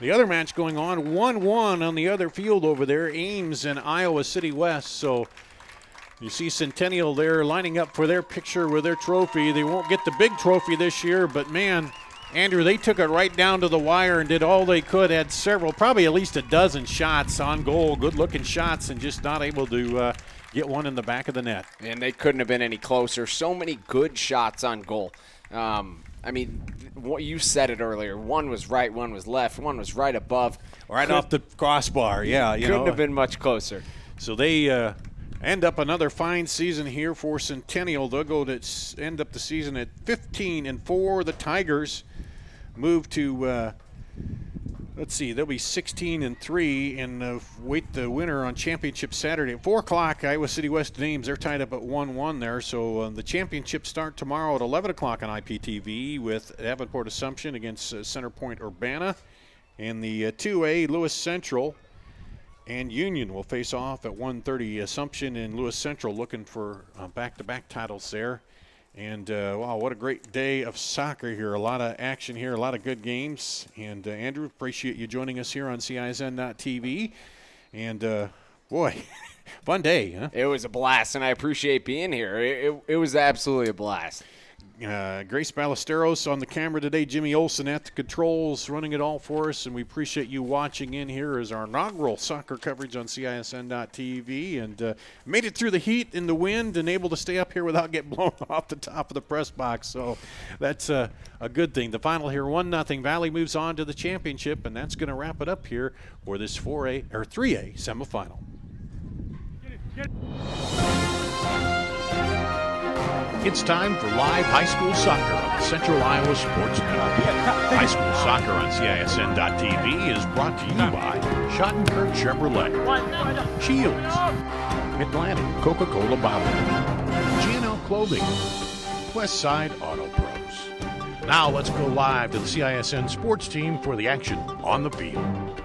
The other match going on, 1-1 on the other field over there, Ames and Iowa City West. So you see Centennial there lining up for their picture with their trophy. They won't get the big trophy this year, but man, Andrew, they took it right down to the wire and did all they could, had several, probably at least a dozen shots on goal, good-looking shots, and just not able to get one in the back of the net. And they couldn't have been any closer. So many good shots on goal. I mean, you said it earlier. One was right, one was left, one was right above. Right off the crossbar, yeah. Couldn't have been much closer. So they end up another fine season here for Centennial. They'll go to end up the season at 15-4. The Tigers move to, let's see, they'll be 16-3 and wait the winner on championship Saturday at 4 o'clock. Iowa City West and Ames, they're tied up at 1-1 there. So the championship start tomorrow at 11 o'clock on IPTV with Davenport Assumption against Center Point Urbana. And the 2A, Lewis Central and Union will face off at 1:30. Assumption and Lewis Central looking for back-to-back titles there. And, wow, what a great day of soccer here. A lot of action here, a lot of good games. And, Andrew, appreciate you joining us here on CISN.TV. And, boy, fun day, huh? It was a blast, and I appreciate being here. It was absolutely a blast. Grace Ballesteros on the camera today. Jimmy Olsen at the controls running it all for us. And we appreciate you watching in here as our inaugural soccer coverage on CISN.TV. And made it through the heat and the wind and able to stay up here without getting blown off the top of the press box. So that's a good thing. The final here, 1-0. Valley moves on to the championship, and that's going to wrap it up here for this 3A semifinal. It's time for live high school soccer on the Central Iowa Sports Network. High school soccer on CISN.TV is brought to you by Schottenkirk Chevrolet, Shields, Atlantic Coca-Cola Bottle, G&L Clothing, Westside Auto Pros. Now let's go live to the CISN sports team for the action on the field.